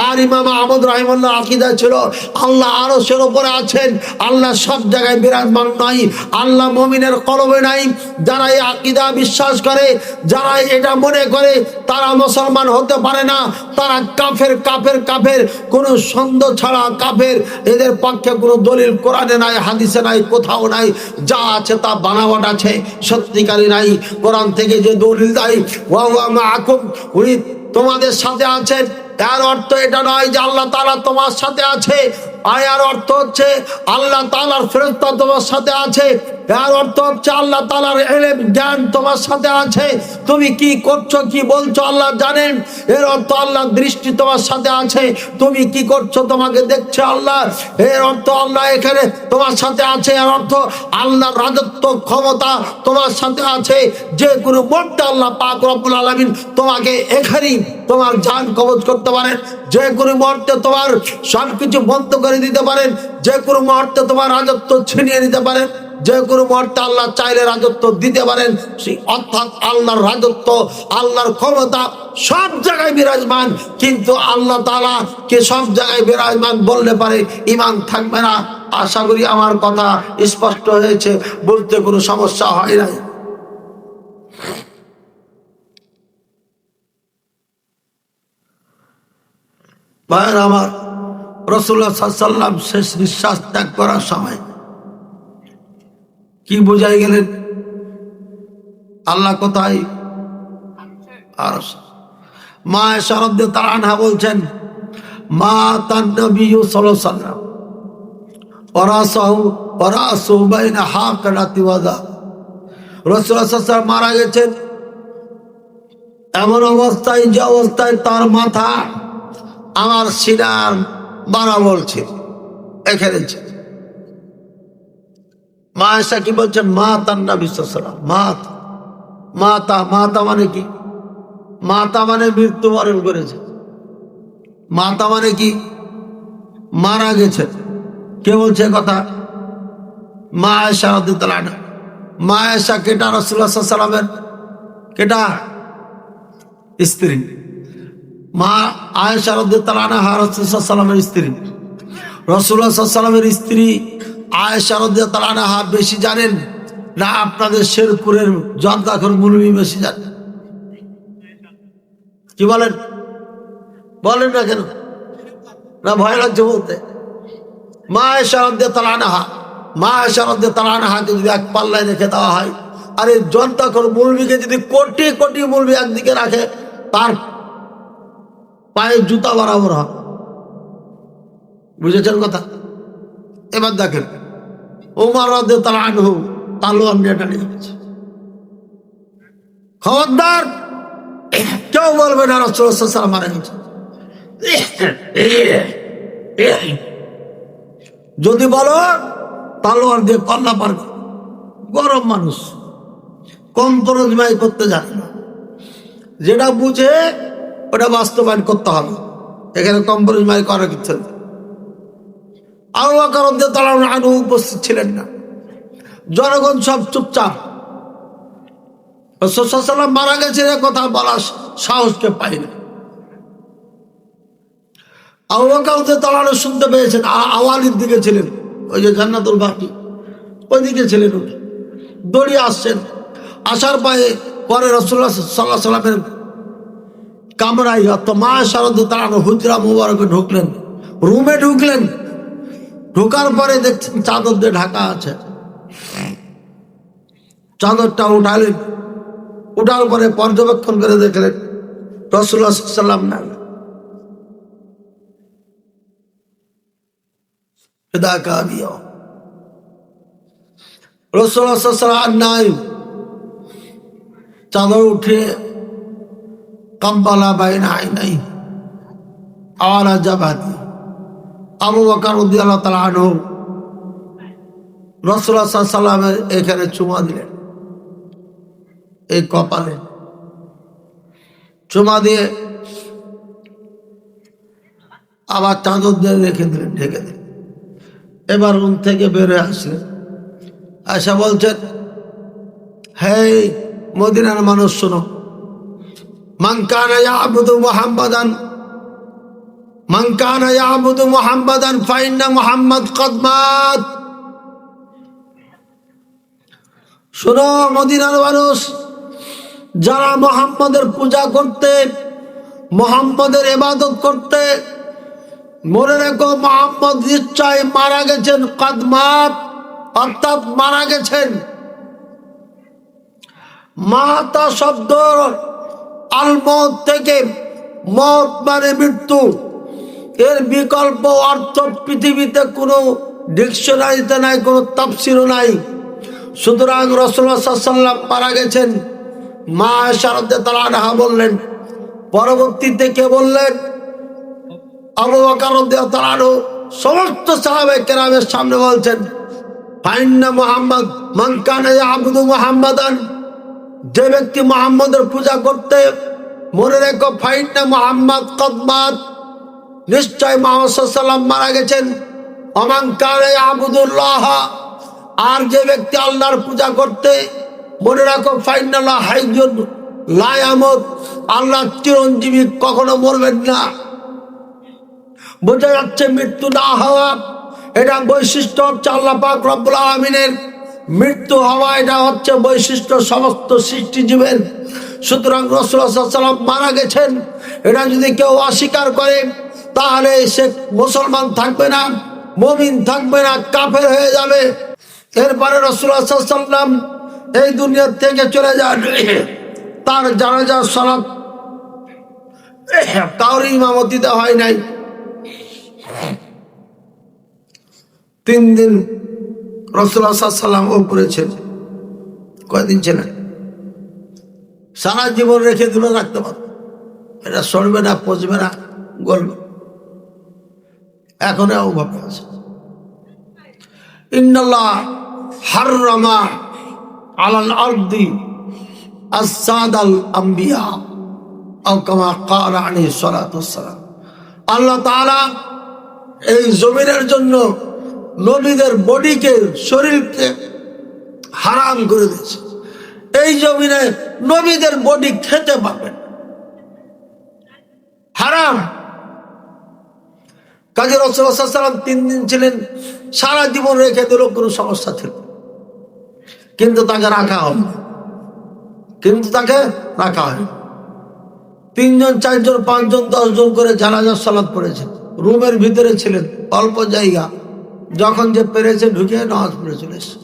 Speaker 1: আর ইমাম আহমদ রাহিমাহুল্লাহ আকীদা ছিল আল্লাহ আরশের উপরে আছেন, আল্লাহ সব জায়গায় বিরাজমান নাই, আল্লাহ মুমিনের কলবে নাই। যারা এই আকীদা বিশ্বাস করে, যারা এটা মনে করে, তারা মুসলমান হতে পারে না, তারা কাফের কাফের কাফের, কোনো সন্দেহ ছাড়া কাফের। এদের পক্ষে কোনো দলিল কোরআনে নাই, হাদিসে নাই, কোথাও নাই। যা আছে তা বানাওয়াট আছে, সত্যিকারী নাই। কোরআন থেকে যে দলিল দেয় ওয়া হুয়া মাআকুম, উনি তোমাদের সাথে আছেন, তার অর্থ এটা নয় যে আল্লাহ তাআলা তোমার সাথে আছে। আয়ার অর্থ হচ্ছে আল্লাহ তাআলার ফেরেশতা তোমার সাথে আছে। এর অর্থ হচ্ছে আল্লাহ তাআলার ইলম জ্ঞান তোমার সাথে আছে। তুমি কি করছো, কি বলছো আল্লাহ জানেন। এর অর্থ আল্লাহর দৃষ্টি তোমার সাথে আছে, তুমি কি করছো তোমাকে দেখছে আল্লাহ। এর অর্থ আল্লাহ এখানে তোমার সাথে আছে। এর অর্থ আল্লাহর রাজত্ব ক্ষমতা তোমার সাথে আছে। যে কোনো মুহূর্তে আল্লাহ পাক রব্বুল আলামিন তোমাকে এখানেই তোমার জান কবজ করতে পারেন। যে কোনো মুহূর্তে তোমার সবকিছু বন্ধ করে দিতে পারেন। যে কোনো মুহূর্তে তোমার রাজত্ব ছিনিয়ে নিতে পারেন। যে কোনো মুহূর্তে আল্লাহ চাইলে রাজত্ব দিতে পারেন। অর্থাৎ আল্লাহর রাজত্ব, আল্লাহর ক্ষমতা সব জায়গায় বিরাজমান। কিন্তু আল্লাহ তাআলা কে সব জায়গায় বিরাজমান বললে পারে ঈমান থাকবে না। আশা করি আমার কথা স্পষ্ট হয়েছে, বলতে কোনো সমস্যা হয় নাই। ভাইয়ের আমার, রাসূলুল্লাহ সাল্লাল্লাহু আলাইহি ওয়াসাল্লাম শেষ নিঃশ্বাস ত্যাগ করার সময় কি বুঝাই গেলেন? আল্লাহ কোথায়? আরশ। মা আয়েশা রাদিয়াল্লাহু আনহা বলছেন, মা তান নবী সাল্লাল্লাহু আলাইহি ওয়াসাল্লাম ওয়ারাসাহু বাইনা হাকারাতি ওয়াদা। রাসূলুল্লাহ সাল্লাল্লাহু আলাইহি ওয়াসাল্লাম মারা গেছেন এমন অবস্থায়, যে অবস্থায় তার মাথা আমার সিনার বরাবর ছিল, এখানে ছিল। মা আয়েশা কি বলছেন? মা তান নবী সাল্লাল্লাহু আলাইহি ওয়াসাল্লাম। মাতা, মাতা মানে কি? মাতা মানে মৃত্যুবরণ করেছে। মাতা মানে কি? মারা গেছে। কে বলছে কথা? মা আয়েশা রাদিয়াল্লাহু আনহা। মা আয়েশা কেটা? রাসূলুল্লাহ সাল্লাল্লাহু আলাইহি ওয়াসাল্লামের কেটা? স্ত্রী। মা আয়েশা রাদিয়াল্লাহু আনহা রাসূলুল্লাহ সাল্লাল্লাহু আলাইহি ওয়াসাল্লামের স্ত্রী। রাসূলুল্লাহ সাল্লাল্লাহু আলাইহি ওয়াসাল্লামের স্ত্রী আয়েশা রাদিয়াল্লাহু আনহা বেশি জানেন না আপনাদের শেরপুরের জর্দাখর মুলবি বেশি জানেন? কি বলেন? বলেন না কেন? না ভয় লাগছে বলতে? মা আয়েশা রাদিয়াল্লাহু আনহা, মা আয়েশা রাদিয়াল্লাহু আনহাকে যদি এক পাল্লায় রেখে দেওয়া হয়, আর এই জর্দাখর মুলবিকে যদি কোটি কোটি মুলবি একদিকে রাখে, তার পায়ে জুতা বরাবর হয়। বুঝেছেন কথা? এবার দেখেন, ওমর রাদিয়াল্লাহু আনহু তালোয়ার নিয়ে দাঁড়িয়ে গেছে। খবরদার কেউ বলবে না রাসূলুল্লাহ সাল্লাল্লাহু আলাইহি ওয়াসাল্লাম মারা গেছে। যদি বলো তালোয়ার দিয়ে কল্লা পার করো। গরম মানুষ, কম্প্রোমাইজ করতে জানে না। যেটা বুঝে ওটা বাস্তবায়ন করতে হবে। এখানে কম্প্রোমাইজ করার কিছু নেই। আবু বকর রাদিয়াল্লাহু আনহু উপস্থিত ছিলেন না। জনগণ সব চুপচাপ। রাসূলুল্লাহ সাল্লাল্লাহু আলাইহি ওয়াসাল্লাম মারা গেছেন এ কথা বলার সাহসকে পায় না। আবু বকর রাদিয়াল্লাহু আনহু শুনতে পেয়েছেন, আওয়ালির দিকে ছিলেন, ওই যে জান্নাতুল বাকি ওই দিকে ছিলেন। উনি দৌড়িয়ে আসছেন। আসার পরে রাসূলুল্লাহ সাল্লাল্লাহু আলাইহি ওয়াসাল্লামের কামরায় অর্থাৎ মা আয়েশা রাদিয়াল্লাহু আনহা হুজরা মুবারকে ঢুকলেন, রুমে ঢুকলেন। ঢোকার পরে দেখছেন চাদর দিয়ে ঢাকা আছে। চাদরটা উঠালেন, উঠার পরে পর্যবেক্ষণ করে দেখলেন রাসূলুল্লাহ সাল্লাল্লাহু আলাইহি ওয়াসাল্লাম নাই। রাসূলুল্লাহ সাল্লাল্লাহু আলাইহি ওয়াসাল্লাম নাই। চাদর উঠে কাব্বালা বাইনা আইনাই আলা জাবাতি। আবু বকর রাদিয়াল্লাহু তাআলা আনহু রাসূলুল্লাহ সাল্লাল্লাহু আলাইহি ওয়াসাল্লামের এখানে চুমা দিলেন, এই কপালে চুমা দিয়ে আবার চাদর দিয়ে রেখে দিলেন, ঢেকে দিলেন। এবার রুম থেকে বেরোয় আসলেন। আয়েশা বলছেন, হে মদিনার মানুষ শোনো, মান কানা ইয়াবুদু মুহাম্মাদান ফাইন্না মুহাম্মাদ কদ মাত। শোনো মদিনার মানুষ, যারা মুহাম্মাদের পূজা করতে, মুহাম্মাদের ইবাদত করতে, মনে রেখো মুহাম্মদ নিশ্চয় মারা গেছেন, কদ মাত অর্থাৎ মারা গেছেন। মাতা শব্দ আল মউত থেকে, মত মানে মৃত্যু, এর বিকল্প অর্থ পৃথিবীতে কোনো ডিকশনারিতে নাই, কোনো তাফসিরও নাই। সুতরাং রাসূলুল্লাহ সাল্লাল্লাহু আলাইহি ওয়াসাল্লাম মারা গেছেন। মা আয়েশা রাদিয়াল্লাহু আনহা বললেন, পরবর্তীতে কে বললেন? আবু বকর রাদিয়াল্লাহু আনহু সমস্ত সাহাবায়ে কেরামের সামনে বলছেন, ফাইন্না মুহাম্মদ মান কানা ইয়াবুদু মুহাম্মাদান, যে ব্যক্তি মুহাম্মদের পূজা করতে, মনে রেখো ফাইন্না মুহাম্মদ কদ মাত, নিশ্চয় মুহাম্মদ সাল্লাল্লাহু আলাইহি ওয়াসাল্লাম মারা গেছেন। ওমান কানা ইয়াবুদুল্লাহ, আর যে ব্যক্তি আল্লাহর পূজা করতে, মনে রাখো ফাইনাল্লাহ হাইয়ুন লা ইয়ামুত, আল্লাহ চিরঞ্জীবী, কখনো মরবেন না। বোঝা যাচ্ছে মৃত্যু না হওয়া এটা বৈশিষ্ট্য হচ্ছে আল্লাহ পাক রব্বুল আলামিনের। মৃত্যু হওয়া এটা হচ্ছে বৈশিষ্ট্য সমস্ত সৃষ্টিজীবের। সুতরাং রাসূলুল্লাহ সাল্লাল্লাহু আলাইহি ওয়াসাল্লাম মারা গেছেন, এটা যদি কেউ অস্বীকার করে তাহলে সে মুসলমান থাকবে না, মুমিন থাকবে না, কাফের হয়ে যাবে। এরপরে রাসূলুল্লাহ সাল্লাল্লাহু আলাইহি ওয়াসাল্লাম এই দুনিয়া থেকে চলে যান। তার জানাজা সালাত কারোর ইমামতিতে হয় নাই। 3 দিন রাসূলুল্লাহ সাল্লাল্লাহু আলাইহি ওয়াসাল্লাম ও করেছেন। কয়দিন ছিলেন? সারা জীবন রেখে দূরে রাখতে পারবে, এটা সরবে না, পচবে না, গলবে। এখন অভাবে আছে। ইন্নাল্লাহ হাররামা আলাল আরদি আসসাদাল আম্বিয়া আও কামা ক্বালা আলাইহিস সালাতু ওয়াসসালাম। আল্লাহ তাআলা এই জমিনের জন্য নবীদের বডিকে, শরীরকে হারাম করে দিয়েছে। এই জমিনে নবীদের বডি খেতে পারবেন, হারাম। কাজী রাসূলুল্লাহ সাল্লাল্লাহু আলাইহি ওয়াসাল্লাম 3 দিন ছিলেন, সারা জীবন রেখে দিল, কোনো সমস্যা ছিল, কিন্তু তাকে রাখা হয়, তিনজন, চারজন, পাঁচজন, 10 জন করে জানাজার সালাত পড়েছেন। রুমের ভিতরে ছিলেন, অল্প জায়গা, যখন যে পেরেছে ঢুকে নামাজ পড়ে চলে এসেছে।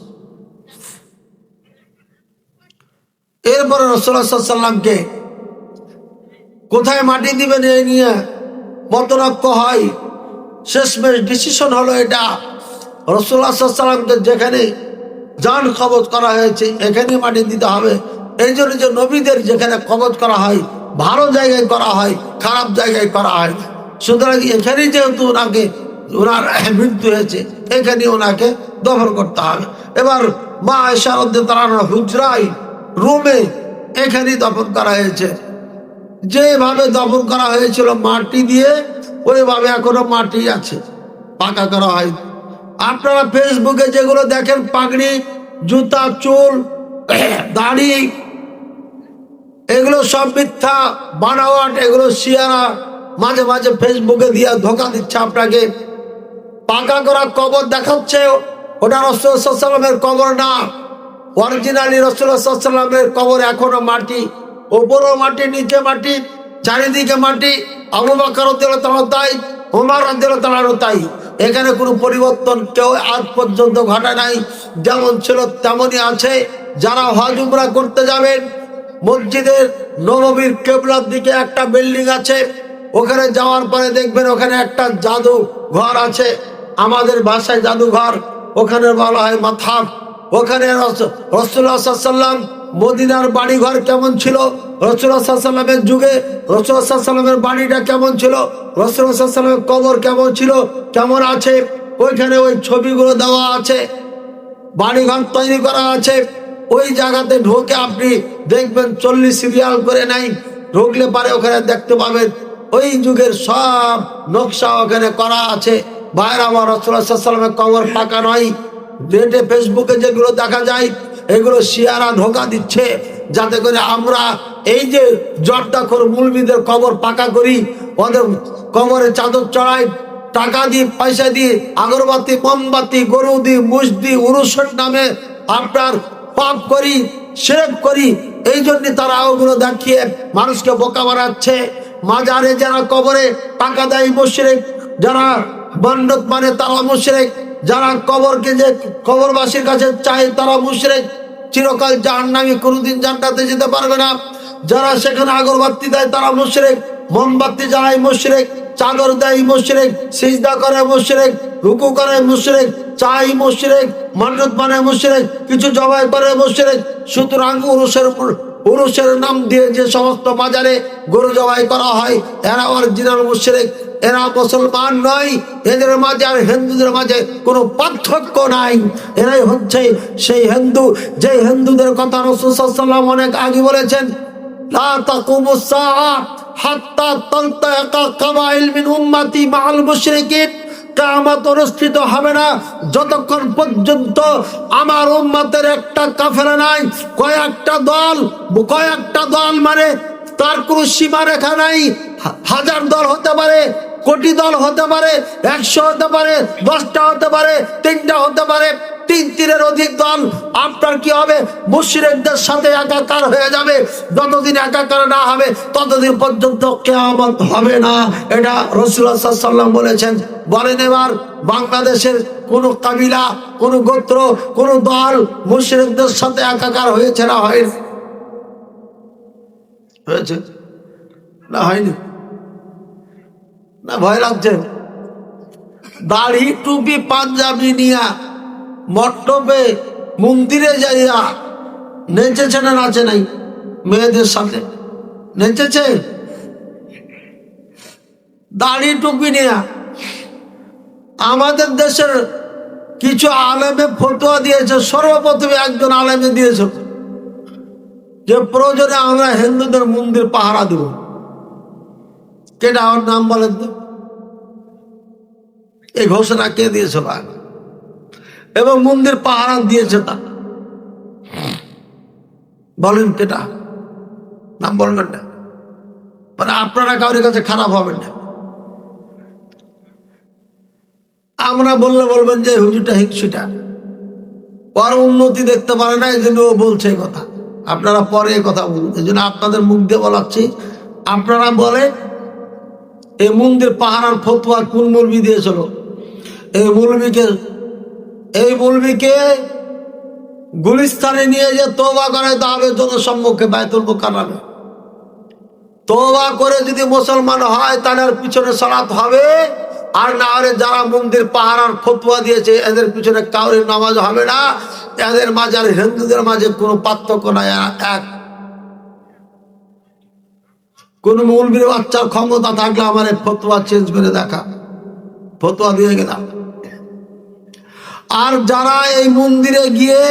Speaker 1: এরপরে রাসূলুল্লাহ সাল্লাল্লাহু আলাইহি ওয়াসাল্লামকে কোথায় মাটি দিবেন এই নিয়ে মতনৈক্য হয়। শেষমেশ ডিসিশন হলো এটা, রাসূলুল্লাহ সাল্লাল্লাহু আলাইহি ওয়াসাল্লামকে যেখানে জান কবজ করা হয়েছে এখানে মাটি দিতে হবে। এই জন্য যে নবীদের যেখানে কবজ করা হয়, ভালো জায়গায় করা হয়, খারাপ জায়গায় করা হয়। সুতরাং এখানেই যেহেতু ওনার মৃত্যু হয়েছে, এখানে ওনাকে দফন করতে হবে। এবার মা আয়েশা রাদিয়াল্লাহু আনহা হুজরায়, রুমে, এখানেই দফন করা হয়েছে। যেভাবে দফন করা হয়েছিল মাটি দিয়ে, ওইভাবে এখনো মাটি আছে, পাকা করা হয়। আপনারা ফেসবুকে যেগুলো দেখেন, পাগড়ি, জুতা, চুল, দাড়ি, এগুলো সব মিথ্যা বানাওয়াট, এগুলো শিয়ারা মাঝে মাঝে ফেসবুকে দিয়ে ধোকা দিচ্ছে আপনাকে। পাকা করা কবর দেখাচ্ছে, ওটা রাসূলুল্লাহ সাল্লাল্লাহু আলাইহি ওয়াসাল্লামের কবর না। অরিজিনালি রাসূলুল্লাহ সাল্লাল্লাহু আলাইহি ওয়াসাল্লামের কবর এখনো মাটি, ওপরও মাটি, নিচে মাটি, চারিদিকে মাটি। আবু বকর রাদিয়াল্লাহু তাআলা তাই, ওমর রাদিয়াল্লাহু তাআলা তাই। এখানে কোনো পরিবর্তন কেউ আজ পর্যন্ত ঘটে নাই, যেমন ছিল তেমনই আছে। যারা হজ উমরা করতে যাবেন, মসজিদের নববীর কিবলার দিকে একটা বিল্ডিং আছে, ওখানে যাওয়ার পরে দেখবেন ওখানে একটা জাদু ঘর আছে, আমাদের ভাষায় জাদুঘর, ওখানে বলা হয় মাথাব। ওখানে রাসূলুল্লাহ সাল্লাল্লাহু আলাইহি ওয়াসাল্লাম মদিনার বাড়ি ঘর কেমন ছিল, রাসূলুল্লাহ সাল্লাল্লাহু আলাইহি ওয়াসাল্লামের যুগে রাসূলুল্লাহ সাল্লাল্লাহু আলাইহি ওয়াসাল্লামের বাড়িটা কেমন ছিল, রাসূলুল্লাহ সাল্লাল্লাহু আলাইহি ওয়াসাল্লামের কবর কেমন ছিল, কেমন আছে, ওইখানে ওই ছবিগুলো দেওয়া আছে, বাড়িঘর তৈরি করা আছে। ওই জায়গাতে ঢোকে আপনি দেখবেন 40 সিরিয়াল করে নাই, ঢুকলে পারে ওখানে দেখতে পাবেন ওই যুগের সব নকশা ওখানে করা আছে। বাইরে আমার রাসূলুল্লাহ সাল্লাল্লাহু আলাইহি ওয়াসাল্লামের কবর ফাঁকা নয়। নেটে ফেসবুকে যেগুলো দেখা যায়, এগুলো শিয়ারা ধোকা দিচ্ছে। যাতে করে আমরা এই যে জর্দাখোর মৌলবীদের কবর পাকা করি, ওদের কবরে চাদর চড়াই, টাকা দিয়ে পয়সা দিয়ে আগরবাতি মোমবাতি গরু দিয়ে মুষ দিয়ে উরুসের নামে আপনার পাপ করি, শিরক করি। এই জন্য তারা ওগুলো দেখিয়ে মানুষকে বোকা বানাচ্ছে। মাজারে যারা কবরে টাকা দেয় মুশরিক, যারা বন্ধক মানে তারা মুশরিক, যারা কবরকে যে কবরবাসীর কাছে চায় তারা মুশরিক, চিরকাল জাহান্নামী, কোনোদিন জান্নাতে যেতে পারবে না। যারা সেখানে আগরবাতি দেয় তারা মুশরিক, মোমবাতি জ্বালায় মুশরিক, চাদর দেয় মুশরিক, সিজদা করে মুশরিক, রুকু করে মুশরিক, চাই মুশরিক, মান্নত মানে মুশরিক, কিছু জবাই করে মুশরিক। সুতরাং উরুসের নাম দিয়ে যে সমস্ত মাজারে গরু জবাই করা হয় এরা অরিজিনাল মুশরিক, এরা মুসলমান নয়। এদের মাঝে আর হিন্দুদের মাঝে কোনো পার্থক্য নাই। এরাই হচ্ছে সেই হিন্দু, যে হিন্দুদের কথা রাসূল সাল্লাল্লাহু আলাইহি ওয়াসাল্লাম অনেক আগে বলেছেন, লা তাকুমুস সাআ হাত্তা তালতাকা কাবাইল মিন উম্মতি মাআল মুশরিকিন। কিয়ামত অনুষ্ঠিত হবে না যতক্ষণ পর্যন্ত আমার উম্মতের একটা কাফেলা নাই, কয়েকটা দল মানে তার কোনো সীমারেখা নাই। 1000 দল হতে পারে, কোটি দল হতে পারে, 100 হতে পারে, 10টা হতে পারে, 3টা হতে পারে, 3-3-এর অধিক দল। আপনার কি হবে? মুশরিকদের সাথে একাকার হয়ে যাবে। যতদিন একাকার না হবে ততদিন পর্যন্ত কিয়ামত হবে না। এটা রাসূলুল্লাহ সাল্লাল্লাহু আলাইহি ওয়াসাল্লাম বলেছেন। বলেন এবার বাংলাদেশের কোন কাবিলা, কোন গোত্র, কোন দল মুশরিকদের সাথে একাকার হয়েছে না হয়নি? হয়েছে না হয়নি? না ভয় লাগছে? দাড়ি টুপি পাঞ্জাবি নিয়া মণ্ডপে মন্দিরে যাইয়া নেচেছে না নাচে নাই? মেয়েদের সাথে নেচেছে দাড়ি টুপি নিয়া। আমাদের দেশের কিছু আলেমে ফতোয়া দিয়েছে, সর্বপ্রথমে একজন আলেমে দিয়েছে যে প্রয়োজনে আমরা হিন্দুদের মন্দির পাহারা দেব। কেটা আমার নাম বলেন তো? এই ঘোষণা কে দিয়েছে? এবং মন্দির পাহারা দিয়েছে তা বলেন কেটা? নাম বলবেন না, মানে আপনারা কারোর কাছে খারাপ হবেন না। আমরা বললে বলবেন যে হুজুরটা হিংসুটা, ওর উন্নতি দেখতে পারে না, এই জন্য ও বলছে এই কথা। আপনারা পরে এই কথা বলুন, এই জন্য আপনাদের মুখ দিয়ে বলাচ্ছি। আপনারা বলে এই মন্দির পাহারার ফতোয়া কোন মৌলবি দিয়েছিল? এই মৌলবিকে গুলিস্তানে নিয়ে যে তওবা করে দাবে জনসম্মুখে বায়তুল মুকাররমে তওবা করে যদি মুসলমান হয় তাহলে পিছনে সালাত হবে, আর না হলে যারা মন্দির পাহারার ফতোয়া দিয়েছে এদের পিছনে কাউরের নামাজ হবে না। এদের মাঝে আর হিন্দুদের মাঝে কোনো পার্থক্য নাই। এক কোন মৌলবীর বাচ্চার ক্ষমতা থাকলে আমার ফতোয়া চেঞ্জ করে দেখা, ফতোয়া দিয়ে গেলাম। আর যারা এই মন্দিরে গিয়ে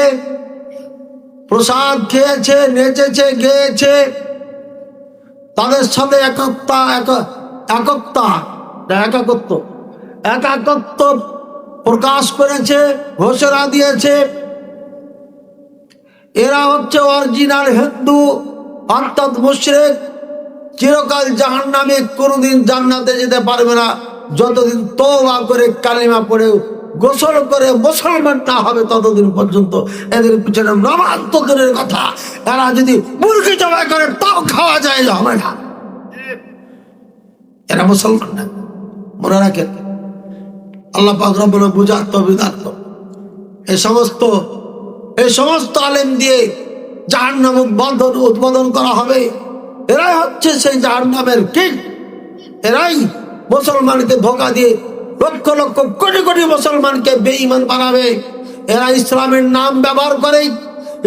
Speaker 1: প্রসাদ খেয়েছে, নেচেছে, গেয়েছে, তাদের সাথে একাকত্ব প্রকাশ করেছে, ঘোষণা দিয়েছে, এরা হচ্ছে অরিজিনাল হিন্দু অর্থাৎ মুশরিক। চিরকাল জাহান্নামে, কোনোদিন জান্নাতে যেতে পারবে না যতদিন তওবা করে কালিমা পড়ে গোসল করে মুসলমান না হবে ততদিন পর্যন্ত। এদের পিছনে নামাজ তো দূরের কথা, এরা যদি মুরগি জবাই করে তাও খাওয়া যায় হবে না। এরা মুসলমান না, মনে রাখেন। আল্লাহ পাক রব্বুল বুঝার তৌফিক দান করুন। এই সমস্ত আলেম দিয়ে জাহান্নাম উদ্বোধন করা হবে। এরাই হচ্ছে সেই জাহান্নামের কিং। এরাই মুসলমানকে ধোঁকা দিয়ে লক্ষ লক্ষ কোটি কোটি মুসলমানকে বেঈমান বানাবে। এরা ইসলামের নাম ব্যবহার করে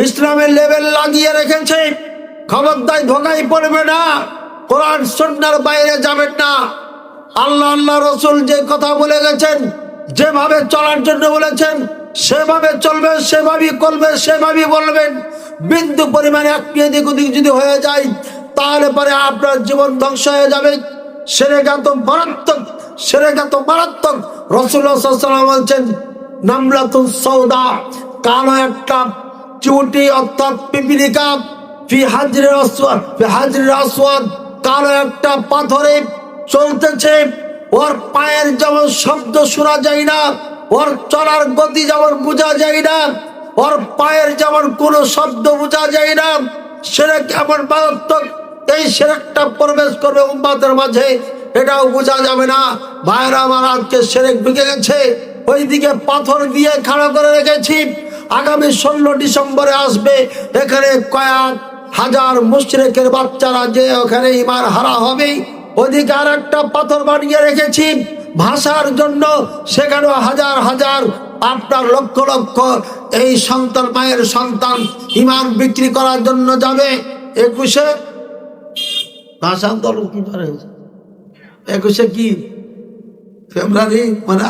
Speaker 1: ইসলামের লেবেল লাগিয়ে রেখেছে। খবরদার ধোঁকায় পড়বে না, কোরআন সুন্নাহর বাইরে যাবেন না। আল্লাহ রাসূল যে কথা বলে গেছেন, যেভাবে চলার জন্য বলেছেন সেভাবে চলবেন, সেভাবেই করবেন, সেভাবেই বলবেন। বিন্দু পরিমাণে একটু এদিক ওদিক যদি হয়ে যায় তাহলে পরে আপনার জীবন ধ্বংস হয়ে যাবে। শিরকাত মারাত্মক। রাসূলুল্লাহ সাল্লাল্লাহু আলাইহি ওয়াসাল্লাম বলছেন, নামলাতুন সাউদা, কালো একটা চিউটি অর্থাৎ পিপিলিকা, ফি হাজরিল আসওয়াদ, ফি হাজরিল আসওয়াদ, কালো একটা পাথরে চলতেছে। ওর পায়ের যেমন শব্দ শোনা যায় না, ওর চলার গতি যেমন বোঝা যায় না, ওর পায়ের যেমন কোনো শব্দ বোঝা যায় না, শিরক এমন মারাত্মক, এই শিরকটা প্রবেশ করবে উম্মতের মাঝে, এটাও বোঝা যাবে না। ভাইরা আমার, আজকে শিরক ঢুকে গেছে। ওইদিকে পাথর দিয়ে খাড়া করে রেখেছি, আগামী 16 ডিসেম্বরে আসবে, এখানে কয়েক হাজার মুশরিকের বাচ্চারা যে ওখানে ঈমান হারা হবে। ওদিকে আর একটা পাথর বানিয়ে রেখেছি ভাষার জন্য, সেখানেও হাজার হাজার, আপনার লক্ষ লক্ষ এই সন্তান, মায়ের সন্তান ঈমান বিক্রি করার জন্য যাবে। 21 ভাষা আন্দোলন কি করে, 21 কি ফেব্রুয়ারি, মানে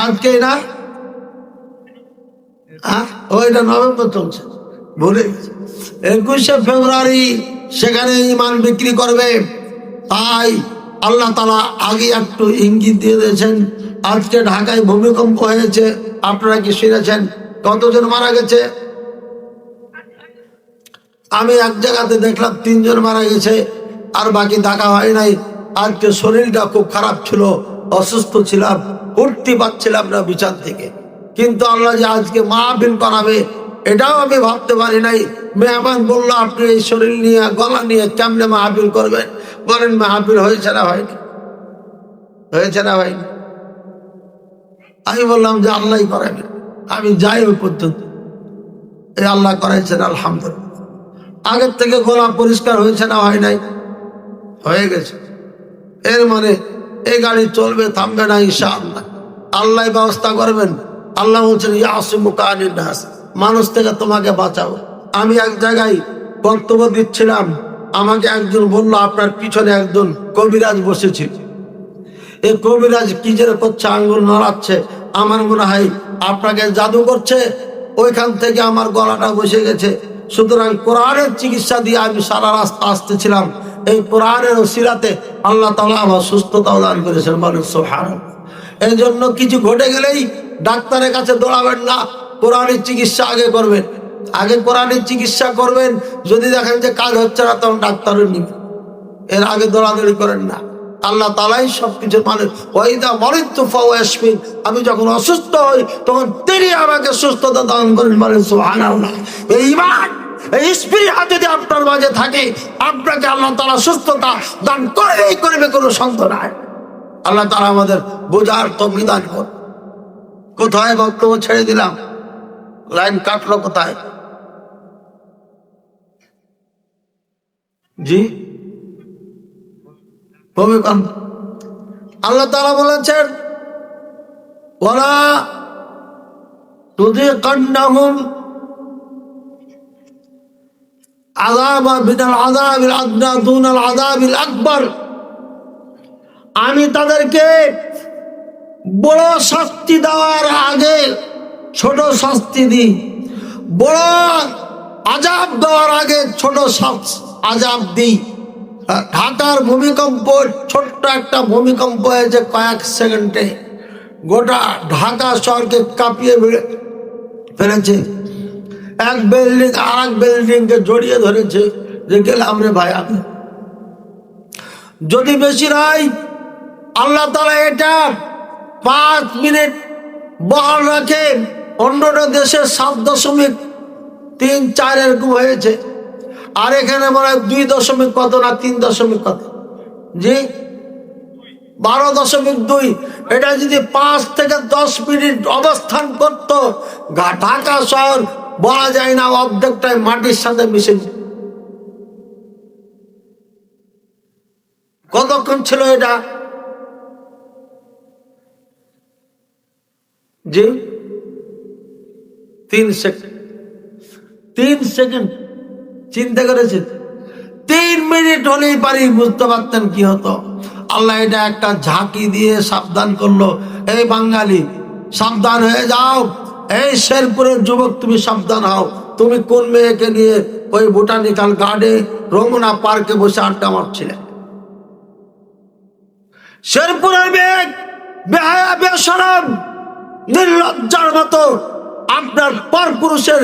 Speaker 1: আজকে না, ওইটা নভেম্বর চলছে, ভুলে গেছে। 21 ফেব্রুয়ারি সেখানে ঈমান বিক্রি করবে। তাই আল্লাহ তাআলা আগে একটু ইঙ্গিত দিয়ে দিয়েছেন। আজকে ঢাকায় ভূমিকম্প হয়েছে, আপনারা কি শুনেছেন? কতজন মারা গেছে? আমি এক জায়গাতে দেখলাম 3 জন মারা গেছে, আর বাকি দেখা হয় নাই। আজকে শরীরটা খুব খারাপ ছিল, অসুস্থ ছিলাম, উঠতে পারছিলাম না বিছান থেকে। কিন্তু আল্লাহ যে আজকে মাহফিল করাবে, এটাও আমি ভাবতে পারি নাই। মেহমান বললো, আপনি এই শরীর নিয়ে, গলা নিয়ে কেমনে মাহফিল করবেন? বলেন, মাহফিল হয়েছে না হয়নি? হয়েছে না হয়নি? আমি বললাম যে আল্লাহই করাবেন, আমি যাই ওই পর্যন্ত। এই আল্লাহ করাইছেন, আলহামদুলিল্লাহ। আগের থেকে গলা পরিষ্কার হয়েছে না হয় নাই? হয়ে গেছে। এর মানে এই গাড়ি চলবে, থামবে না ইনশাআল্লাহ। আল্লাহ ব্যবস্থা করবেন। আল্লাহ বলছেন, ইয়াসিমুকা আনিন নাস, মানুষ থেকে তোমাকে বাঁচাও। আমি এক জায়গায় বক্তব্য দিচ্ছিলাম, আমাকে একজন বলল, আপনার পিছনে একজন কবিরাজ বসেছিল। এই কবিরাজ কি যেন করছে, আঙ্গুল নড়াচ্ছে, আমার মনে হয় আপনাকে জাদু করছে। ওইখান থেকে আমার গলাটা বসে গেছে। সুতরাং কোরআনের চিকিৎসা দিয়ে আমি সারা রাস্তা আসতেছিলাম। এই কোরআনের ওসিলাতে আল্লাহ তাআলা আমার সুস্থতা দান করেছেন, বলেন সুবহানাল্লাহ। এই জন্য কিছু ঘটে গেলেই ডাক্তারের কাছে দৌড়াবেন না, কোরআনের চিকিৎসা আগে করবেন। আগে কোরআনের চিকিৎসা করবেন, যদি দেখেন যে কাজ হচ্ছে না, তখন ডাক্তারও নিবেন। এর আগে দৌড়াদৌড়ি করেন না। আল্লাহ তাআলাই সবকিছু মালিক। ওয়াইদা মারিদতু ফাহুয়া ইয়াশফিন, আমি যখন অসুস্থ হই তখন তিনি আমাকে সুস্থতা দান করেন, বলেন সুবহানাল্লাহ। এই ঈমান, এই স্পিরিট যদি আপনার মাঝে থাকে, আপনাকে আল্লাহ তাআলা সুস্থতা দান করবেই করবে, কোনো সন্দেহ নাই। আল্লাহ তাআলা আমাদের বোঝার তৌফিক দান করুন। কোথায় বক্তব্য ছেড়ে দিলাম, লাইন কাটলো কোথায়? জি, ভূমিকম্প। আল্লাহ তাআলা বলেছেন, ওয়ালা তুযিকান্নাহুম আযাবা বিনাল আযাবিল আদনা দুনাল আযাবিল আকবার, আমি তাদেরকে বড় শাস্তি দেওয়ার আগে ছোট শাস্তি দিই, বড় আযাব দেওয়ার আগে ছোট আযাব দিই। ঢাকার ভূমিকম্প, ছোট্ট একটা ভূমিকম্প হয়েছে, কয়েক সেকেন্ডে গোটা ঢাকা শহরকে কাঁপিয়ে ফেলেছে। এক বিল্ডিং আর এক বিল্ডিংকে জড়িয়ে ধরেছে, যে গেলাম রে ভাই আমি। যদি বেশি নয়, আল্লাহ তাআলা এটা 5 মিনিট বহাল রাখে। অন্যান্য দেশে 7.34 এরকম হয়েছে, আর এখানে মনে হয় 2 কত না 3 কত, জি 12.2। এটা যদি 5 থেকে 10 মিনিট অবস্থান করত, ঢাকা শহর বলা যায় না অর্ধেকটাই মাটির সাথে মিশে। কতক্ষণ ছিল এটা? জি 3 সেকেন্ড। 3 সেকেন্ড চিন্তা করেছে, 3 মিনিট হলেই পারি বুঝতে পারতেন কি হতো। আল্লাহ এটা একটা ঝাঁকি দিয়ে সাবধান করলো, এই বাঙালি সাবধান হয়ে যাও, এই শেরপুরের যুবক তুমি সাবধান হও। তুমি কোন মেয়েকে নিয়ে ওই বোটানিক্যাল গার্ডে, রমনা পার্কে বসে আড্ডা মারছিলে? শেরপুরের মেয়ে বেহায়া, বেশরম, নির্লজ্জার মতো আপনার পরপুরুষের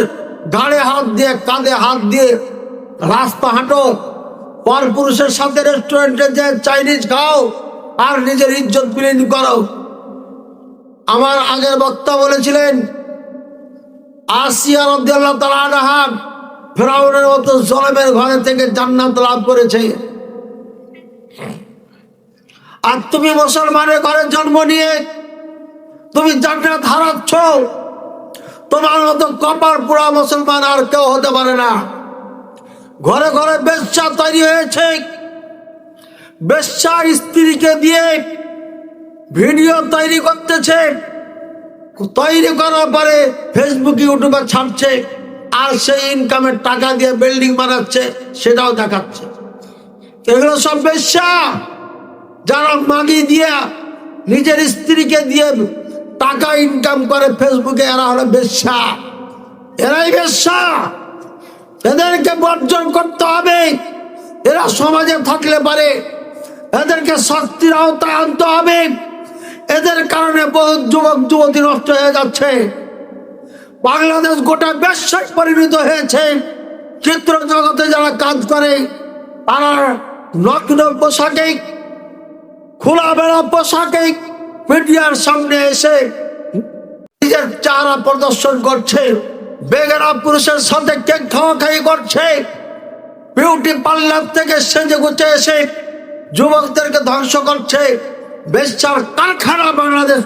Speaker 1: ঘাড়ে হাত দিয়ে কাঁধে হাত দিয়ে রাস্তা হাঁটো, পরপুরুষের সাথে রেস্টুরেন্টে যে চাইনিজ খাও আর নিজের ইজ্জত বিলীন করো। আমার আগের বক্তা বলেছিলেন আসিয়া রাদিয়াল্লাহু তাআলা আনহা ফিরআউনের মতো জলেমের ঘরে থেকে জান্নাত লাভ করেছে, আর তুমি মুসলমানের ঘরে জন্ম নিয়ে তুমি জান্নাত হারাচ্ছ। তোমার মতো কপাল পোড়া মুসলমান আর কেউ হতে পারে না। ঘরে ঘরে বেশ্যা তৈরি হয়েছে, বেশ্যা স্ত্রীকে দিয়ে ভিডিও তৈরি করতেছে, তৈরি করার পরে ফেসবুক ইউটিউবে ছাড়ছে, আর সেই ইনকামের টাকা দিয়ে বিল্ডিং বানাচ্ছে, সেটাও দেখাচ্ছে। এগুলো সব বেশ্যা, যারা মাগি দিয়া নিজের স্ত্রীকে দিয়ে টাকা ইনকাম করে ফেসবুকে, এরা হলো বেশ্যা, এরাই বেশ্যা। এদেরকে বর্জন করতে হবে। এরা সমাজে থাকলে পারে, এদেরকে শাস্তির আওতায় আনতে হবে। এদের কারণে বহু যুবক যুবতী নষ্ট হয়ে যাচ্ছে। বাংলাদেশ গোটা ব্যবসায় পরিণত হয়েছে। চিত্র জগতে যারা কাজ করে তারা নগ্ন পোশাকে, খোলামেলা পোশাকে মিডিয়ার সামনে এসে নিজের চেহারা প্রদর্শন করছে, বেগানা পুরুষের সাথে কেক খাওয়াখাই করছে, বিউটি পার্লার থেকে সেজে গুছে এসে যুবকদেরকে ধ্বংস করছে। বেশ্যার কারখানা বাংলাদেশ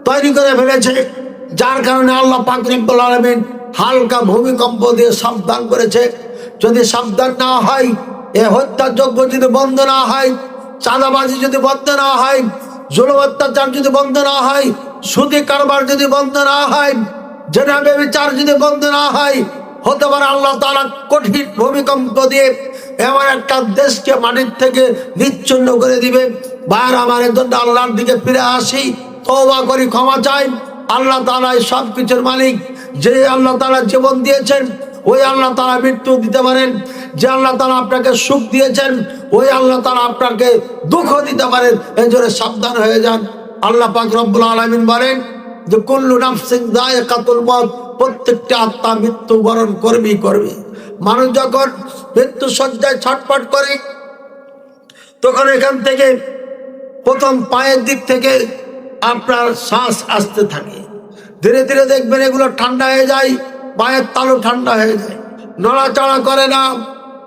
Speaker 1: তৈরি করে ফেলেছে, যার কারণে আল্লাহ পাক রব্বুল আলামিন হালকা ভূমিকম্প দিয়ে সাবধান করেছে। যদি সাবধান না হয়, এ হত্যাযজ্ঞ যদি বন্ধ না হয়, চাঁদাবাজি যদি বন্ধ না হয়, জুলুম অত্যাচার যদি বন্ধ না হয়, সুদী কারবার যদি বন্ধ না হয়, জেনা ব্যভিচার যদি বন্ধ না হয়, হতে পারে আল্লাহ তাআলা কঠিন ভূমিকম্প দিয়ে এমন একটা দেশকে মাটির থেকে নিচ্ছিন্ন করে দিবে। ভাইয়ের আমার, এর জন্য আল্লাহর দিকে ফিরে আসি, তওবা করি, ক্ষমা চাই। আল্লাহ তাআলা সব কিছুর মালিক। যে আল্লাহ তাআলা জীবন দিয়েছেন, ওই আল্লাহ তাআলা মৃত্যু দিতে পারেন। যে আল্লাহ তাআলা আপনাকে সুখ দিয়েছেন, ওই আল্লাহ তাআলা আপনাকে দুঃখ দিতে পারেন। এই জন্য সাবধান হয়ে যান। আল্লাহ পাক রব্বুল আলামিন বলেন যে কুল্লু নাফসিন যায়কাতুল মউত, প্রত্যেকটা আত্মা মৃত্যু বরণ করবেই করবে। মানুষ যখন মৃত্যু শয্যায় ছটফট করে, তখন এখান থেকে প্রথম পায়ের দিক থেকে আপনার শ্বাস আসতে থাকে, ধীরে ধীরে দেখবেন এগুলো ঠান্ডা হয়ে যায়, পায়ের তালু ঠান্ডা হয়ে যায়, নড়াচড়া করে না।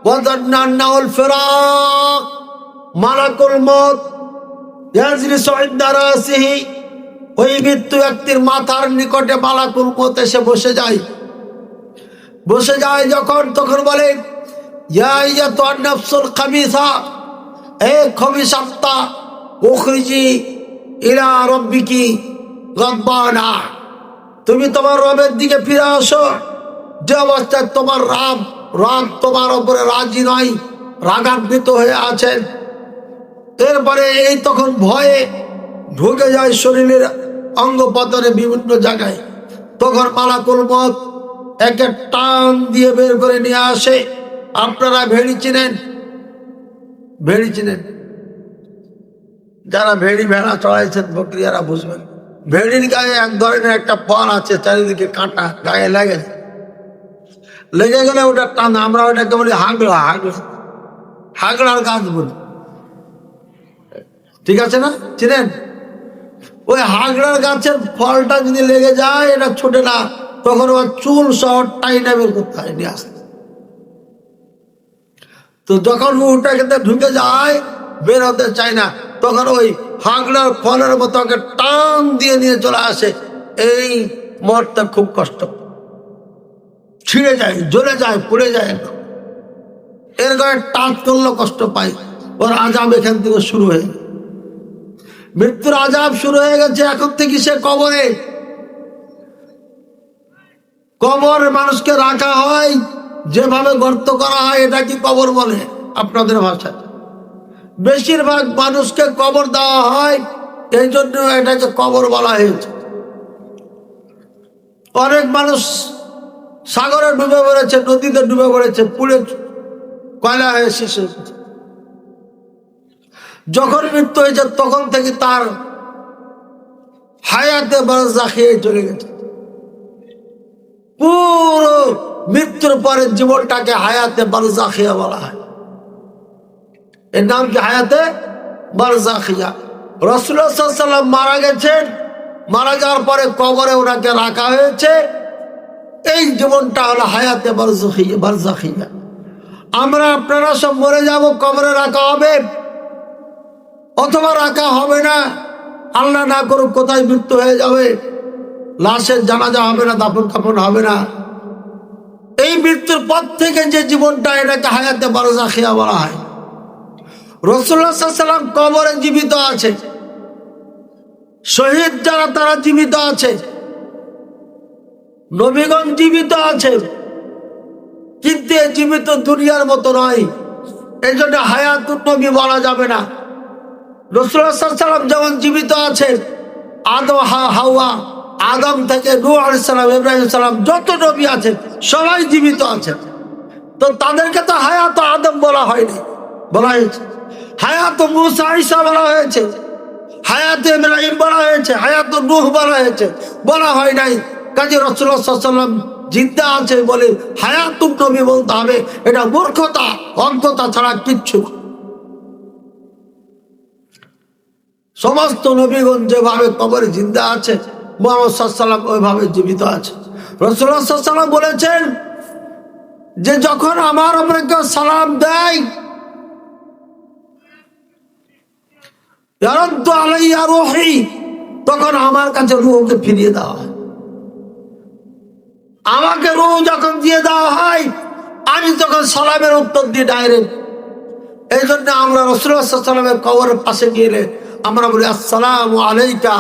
Speaker 1: ওয়াদান্নাউল ফিরাক, মালাকুল মউত ইয়াজলিসু ইনদা রাসিহি, ওই মৃত্যু ব্যক্তির মাথার নিকটে মালাকুল মউত এসে বসে যায়। যখন তখন বলে ইয়া আইয়াতুহান নাফসুল খাবিসা, এ খবিস আত্মা, উখরিজি ইলা রাব্বিকি গাদবানা, তুমি তোমার রবের দিকে ফিরে আসো। যে অবস্থায় তোমার রাগ তোমার উপরে রাজি নয়, রাগান্বিত হয়ে আছেন। এরপরে এই তখন ভয়ে ঢুকে যায় শরীরের অঙ্গ পতনে বিভিন্ন জায়গায়। তখন মালাকুল মউত একে টান দিয়ে বের করে নিয়ে আসে। আপনারা ভেড়ি চিনেন? ভেড়ি চিনেন? যারা ভেড়ি ভেড়া চড়াইছেন বকরিয়ারা বুঝবেন। ভেড়ির গায়ে এক ধরনের একটা ফল আছে, চারিদিকে কাঁটা, গায়ে লেগে গেলে ওটা টান। আমরা ওটাকে বলি হাগড়া। হাগড়ার গাছ বলি, ঠিক আছে না? চিনেন? ওই হাগড়ার গাছের ফলটা যদি লেগে যায়, এটা ছোটে না, তখন ওর চুল সহ টাইনা বের করতে হয়, নিয়ে আসতে। তো যখন ওটা খেতে ঢুকে যায়, বের হতে চায় না, তখন ওই হাগড়ার ফলের মতো ওকে টান দিয়ে নিয়ে চলে আসে। এই মরতে খুব কষ্ট, ছিঁড়ে যায়, জ্বলে যায়, পুড়ে যায় একদম। এর গায়ে টাচ করলে কষ্ট পায়। ওর আজাব এখান থেকে শুরু হয়ে, মৃত্যুর আজাব শুরু হয়ে গেছে। এখন থেকে সে কবরে, কবর মানুষকে রাখা হয় যেভাবে গর্ত করা হয়, এটা কি কবর বলে আপনাদের ভাষায়? বেশিরভাগ মানুষকে কবর দেওয়া হয়, এই জন্য এটাকে কবর বলা হয়েছে। অনেক মানুষ সাগরে ডুবে পড়েছে, নদীতে ডুবে পড়েছে, পুড়ে কয়লা হয়ে শেষ হয়েছে। যখন মৃত্যু হয়েছে তখন থেকে তার হায়াতে বারজাখে চলে গেছে। পুরো মৃত্যুর পরের জীবনটাকে হায়াতে বারজাখিয়া বলা হয়। এর নাম কি? হায়াতে বারজাখিয়া। রাসূলুল্লাহ সাল্লাল্লাহু আলাইহি ওয়াসাল্লাম মারা গেছেন, মারা যাওয়ার পরে কবরে ওনাকে রাখা হয়েছে। এই জীবনটা হলো হায়াতে বারজাখিয়া। আমরা আপনারা সব মরে যাব, কবরে রাখা হবে অথবা রাখা হবে না, আল্লাহ না করুক কোথায় মৃত্যু হয়ে যাবে, লাশের জানাজা হবে না, দাফন কাফন হবে না। এই মৃত্যুর পর থেকে যে জীবনটা, এটাকে হায়াতে বারজাখিয়া বলা হয়। রাসূলুল্লাহ সাল্লাল্লাহু আলাইহি ওয়াসাল্লাম কবরে জীবিত আছে, শহীদ যারা তারা জীবিত আছে, নবীগণ জীবিত আছে, কিন্তু এই জীবিত দুনিয়ার মতো নয়। এই জন্য হায়াতুন নবী বলা যাবে না। রাসূলুল্লাহ সাল্লাল্লাহু আলাইহি ওয়াসাল্লাম যেমন জীবিত আছে, আদম হাওয়া, আদম থেকে নূহ আলাইহিস সালাম, ইব্রাহিম আলাইহিস সালাম, যত নবী আছে সবাই জীবিত আছে। তো তাদেরকে তো হায়াত আদম বলা হয়নি, বলা হয়েছে হায়াত মূসা ঈসা বলা হয়েছে, হায়াত ইব্রাহিম বলা হয়েছে, হায়াত নূহ বলা হয়েছে, বলা হয় নাই। কাজী রাসূলুল্লাহ সাল্লাল্লাহু আলাইহি ওয়াসাল্লাম জিন্দা আছে বলে হায়াতুন নবী বলতে হবে, এটা মূর্খতা, অজ্ঞতা ছাড়া কিচ্ছু। সমস্ত নবীগণ যেভাবে কবরে জিন্দা আছে, মুহাম্মদ সাল্লাল্লাহু আলাইহি ওয়াসাল্লাম ওইভাবে জীবিত আছে। রাসূলুল্লাহ সাল্লাল্লাহু আলাইহি ওয়াসাল্লাম বলেছেন যে যখন আমার উপরে কেউ সালাম দেয়, ইয়ারদ্দু আলাইয়া রূহি, তখন আমার কাছে রূহকে ফিরিয়ে দেওয়া হয়। আমাকে রূহ যখন দিয়ে দেওয়া হয়, আমি তখন সালামের উত্তর দিই ডাইরেক্ট। এই জন্য আমরা রাসূলুল্লাহ সাল্লাল্লাহু আলাইহি ওয়াসাল্লামের কবরের পাশে গেলে আমরা বলি আসসালামু আলাইকা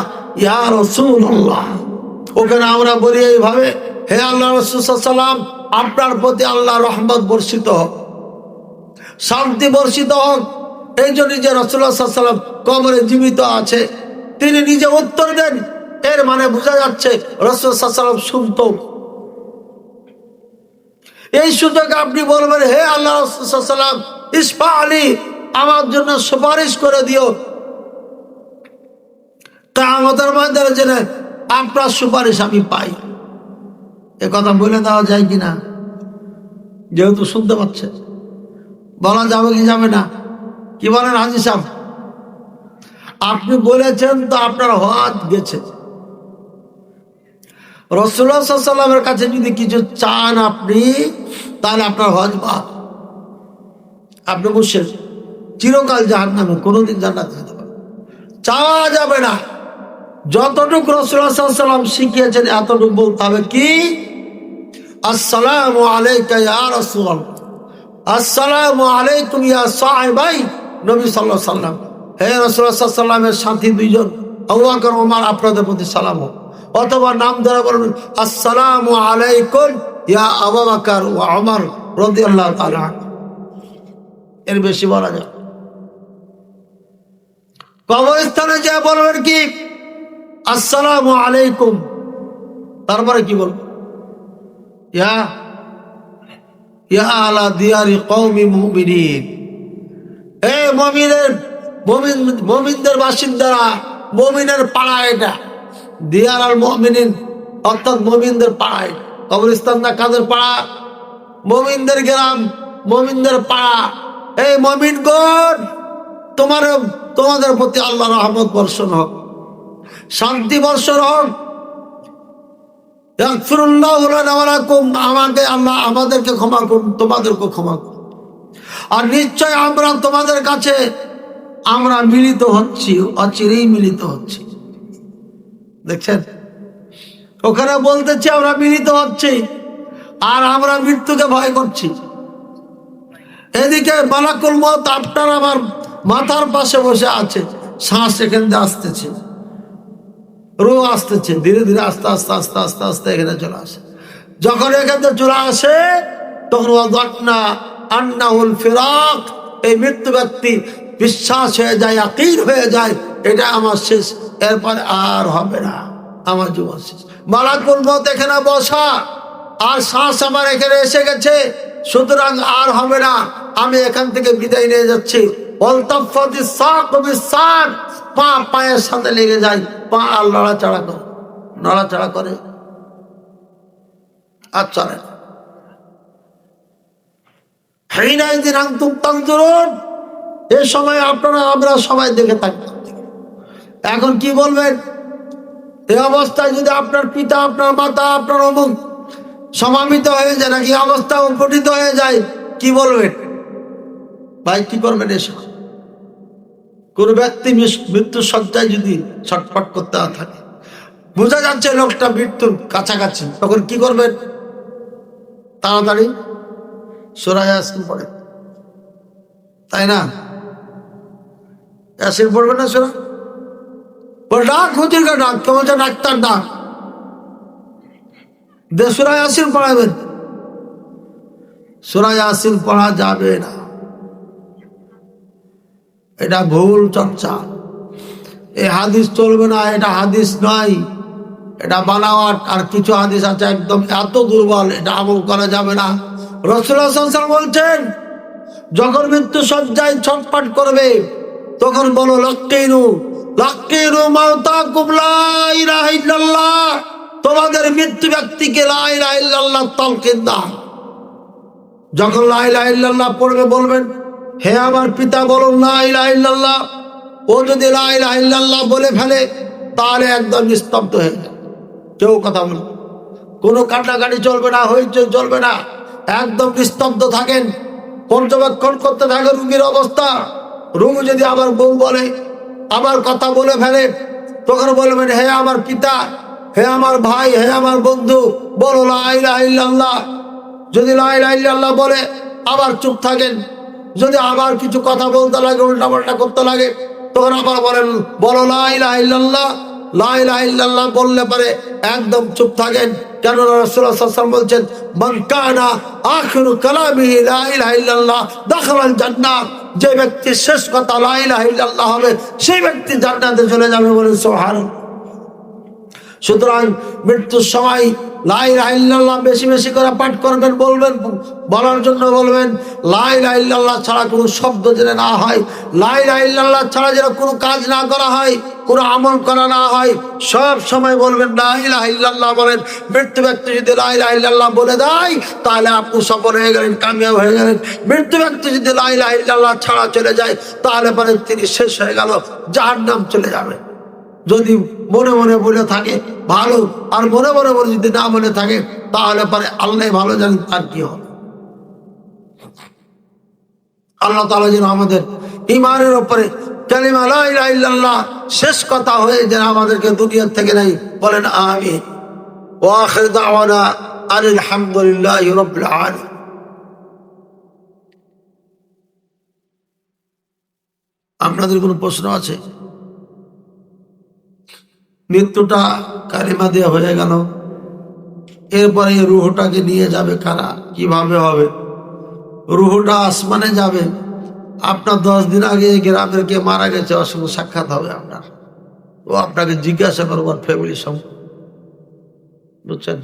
Speaker 1: ইয়া রাসূলুল্লাহ। ওখানে আমরা বলি এইভাবে, হে আল্লাহ রাসূল সাল্লাল্লাহু আলাইহি ওয়াসাল্লাম, আপনার প্রতি আল্লাহর রহমত বর্ষিত হোক, শান্তি বর্ষিত হোক। এই জন্য যে রাসূলুল্লাহ সাল্লাল্লাহু আলাইহি ওয়াসাল্লাম কবরে জীবিত আছে, তিনি নিজে উত্তর দেন, এর মানে বোঝা যাচ্ছে রাসূলুল্লাহ সাল্লাল্লাহু আলাইহি ওয়াসাল্লাম শুনতো। এই সুযোগে আপনি বলবেন, হে আল্লাহ রাসূল সাল্লাল্লাহু আলাইহি ওয়াসাল্লাম, ইসফা আলী, আমার জন্য সুপারিশ করে দিও। কিয়ামতের ময়দানে যেন আপনার সুপারিশ আমি পাই। এ কথা বলে দেওয়া যায় কিনা? যেহেতু শুনতে পাচ্ছে, বলা যাবে কি যাবে না? কি বলেন হাজী সাহেব? আপনি বলেছেন তো আপনার হাত গেছে। রাসূলুল্লাহ সাল্লাল্লাহু আলাইহি ওয়াসাল্লামের কাছে যদি কিছু চান আপনি, তাহলে আপনার হজ বাদ। আপনি বসেন চিরকাল জাহান্নামে, কোনোদিন জান্নাতে যেতে পারবেন। চাওয়া যাবে না। যতটুকু রাসূলুল্লাহ সাল্লাল্লাহু আলাইহি ওয়াসাল্লাম শিখিয়েছেন এতটুকু বলতে হবে। কি? আসসালামু আলাইকা ইয়া রাসূলুল্লাহ, আসসালামু আলাইকুম ইয়া সাহিবাই নবী সাল্লাল্লাহু আলাইহি ওয়াসাল্লাম। হে রাসূলুল্লাহ সাল্লাল্লাহু আলাইহি ওয়াসাল্লামের সাথী দুইজন আবু বকর ওমর, আপনাদের প্রতি সালাম হোক। অথবা নাম ধরে বলবেন আসসালামু আলাইকুম ইয়া আবু বকর ওয়া ওমর রাদিয়াল্লাহু তাআলা। এর বেশি বলা যায়? কবরস্থানে যে বলবেন কি আসসালামু আলাইকুম, তারপরে কি বলবেন? ইয়া ইয়া আলা দিয়ারি কওমি মুমিনিন, হে মুমিনদের বাসিন্দারা, মুমিনের পাড়া এটা। দিয়ার আল মুমিনিন অর্থাৎ মুমিনদের পাড়া। কবরস্থান না কাদের পাড়া? মুমিনদের গ্রাম, মুমিনদের পাড়া। এই মুমিনগণ, তোমাদের প্রতি আল্লাহর রহমত বর্ষণ হোক, শান্তি বর্ষণ হোক। ইয়াগফিরুল্লাহু লানা ওয়া লাকুম, আমাকে আল্লাহ আমাদেরকে ক্ষমা করুন, তোমাদেরকে ক্ষমা করুন। আর নিশ্চয় আমরা তোমাদের কাছে আমরা মিলিত হচ্ছি, অচিরেই মিলিত হচ্ছি। দেখছেন, ওখানে বলতেছি আমরা মিলিত হচ্ছি, আর আমরা মৃত্যুকে ভয় করছি। এদিকে মালাকুল মউত আপনার আমার মাথার পাশে বসে আছে, শ্বাস এখান দিয়ে আসতেছে, রূহ আসতেছে, ধীরে ধীরে আস্তে আস্তে আস্তে আস্তে আস্তে এখানে চলে আসে। যখন এখান থেকে চলে আসে, তখন ওয়াযান্না আন্নাহুল ফিরাক, এই মৃত্যু ব্যক্তি বিশ্বাস হয়ে যায়, ইয়াকিন হয়ে যায়, এটা আমার শেষ, এরপর আর হবে না, আমার জীবন শেষ। মালাকুল মউত এখানে বসা, আর শ্বাস আমার এখানে এসে গেছে, সুতরাং আর হবে না, আমি এখান থেকে বিদায় নিয়ে যাচ্ছি। ওয়ালতাফাতিস সাকু বিসাক, পা পায়ের সাথে লেগে যায়, পা আর নড়াচড়া করে, নড়াচড়া করে আর চলে। হিনাইযিন আনতুম তানজুরুন, এই সময় আপনারা আমরা সবাই দেখে থাকতাম। এখন কি বলবেন? এই অবস্থায় যদি আপনার পিতা, আপনার মাতা, আপনার অমুক সমামিত হয়ে যায়, নাকি অবস্থা উৎপটিত হয়ে যায়, কি বলবেন ভাই? কি করবেন? এসব কোন ব্যক্তি মৃত্যুর শয্যায় যদি ছটফট করতে না থাকে, বোঝা যাচ্ছে লোকটা মৃত্যুর কাছাকাছি, তখন কি করবেন? তাড়াতাড়ি সূরা ইয়াসিন পড়ে, তাই না? ইয়াসিন পড়বেন না? সূরা পড়ে ডাক, হুজুর কা ডাক, কেমন ডাক্তার ডাক দে, সূরা ইয়াসিন পড়াবেন। সূরা ইয়াসিন পড়া যাবে না, এটা ভুল চর্চা। এই হাদিস চলবে না, এটা হাদিস নয়, এটা বানাওয়াট। আর কিছু হাদিস আছে একদম এত দুর্বল, এটা আমল করা যাবে না। রাসূলুল্লাহ সাল্লাল্লাহু আলাইহি ওয়াসাল্লাম বলছেন, যখন মৃত্যু শয্যায় ছটফট করবে তখন বলো লাক্কিনু লাক্কিনু মাউতাকুম লা ইলাহা ইল্লাল্লাহ, তোমাদের মৃত্যু ব্যক্তিকে লা ইলাহা ইল্লাল্লাহ তালকিন দাও। যখন লা ইলাহা ইল্লাল্লাহ পড়বে বলবেন, হে আমার পিতা বলুন লা ইলাহা ইল্লাল্লাহ। ও যদি লা ইলাহা ইল্লাল্লাহ বলে ফেলে তাহলে একদম নিস্তব্ধ হয়ে যায়, কেউ কথা বলবে, কোনো কাটাকাটি চলবে না, হইচই চলবে না, একদম নিস্তব্ধ থাকেন, পর্যবেক্ষণ করতে থাকে রোগীর অবস্থা। রোগী যদি আমার বউ বলে, আমার কথা বলে ফেলে, তখন বলবেন, হে আমার পিতা, হে আমার ভাই, হে আমার বন্ধু, বলো লা ইলাহা ইল্লাল্লাহ। যদি লা ইলাহা ইল্লাল্লাহ বলে আবার চুপ থাকেন, যদি আবার কিছু কথা বলতে লাগে, উল্টাপাল্টা করতে লাগে, তখন আবার বলেন, বলো লা ইলাহা ইল্লাল্লাহ। লা ইলাহা ইল্লাল্লাহ বললে পরে একদম চুপ থাকেন। কেন? রাসূলুল্লাহ সাল্লাল্লাহু আলাইহি ওয়াসাল্লাম বলছেন, মান কানা আখিরু কালামিহি লা ইলাহা ইল্লাল্লাহ দাখালাল জান্নাহ, যে ব্যক্তির শেষ কথা লা ইলাহা ইল্লাল্লাহ হবে সেই ব্যক্তি জান্নাতে চলে যাবে, বলেন সুবহানাল্লাহ। সুতরাং মৃত্যুর সময় লা ইলাহা ইল্লাল্লাহ বেশি বেশি করে পাঠ করবেন, বলবেন, বলার জন্য বলবেন। লা ইলাহা ইল্লাল্লাহ ছাড়া কোনো শব্দ যেন না হয়, লা ইলাহা ইল্লাল্লাহ ছাড়া যেন কোনো কাজ না করা হয়, কোনো আমল করা না হয়, সব সময় বলবেন লা ইলাহা ইল্লাল্লাহ বলেন। মৃত্যু ব্যক্তি যদি লা ইলাহা ইল্লাল্লাহ বলে দেয় তাহলে আপনি সফল হয়ে গেলেন, কামিয়াব হয়ে গেলেন। মৃত্যু ব্যক্তি যদি লা ইলাহা ইল্লাল্লাহ ছাড়া চলে যায় তাহলে পরে তিনি শেষ হয়ে গেল, জাহান্নাম চলে যাবে। যদি মনে মনে বলে থাকে ভালো, আর মনে মনে বলে যদি না মনে থাকে তাহলে পরে আল্লাহ ভালো জানেন তার কি হবে। আল্লাহ তাআলা যেন আমাদের ঈমানের উপরে কালিমা লা ইলাহা ইল্লাল্লাহ শেষ কথা হয়ে যেন আমাদেরকে দুনিয়া থেকে নেই, বলেন আমিন। ওয়া আখির দাওয়ানা আনিল হামদুলিল্লাহি রাব্বিল আলামিন। আপনাদের কোনো প্রশ্ন আছে? মৃত্যুটা কালিমা দিয়ে হয়ে গেল, এরপরে রুহটাকে নিয়ে যাবে কারা, কিভাবে হবে? রুহটা আসমানে যাবে। আপনার 10 দিন আগে গ্রামের কে মারা গেছে, ওর সঙ্গে সাক্ষাৎ হবে আপনার, ও আপনাকে জিজ্ঞাসা করবো ফ্যামিলি সঙ্গে, বুঝছেন?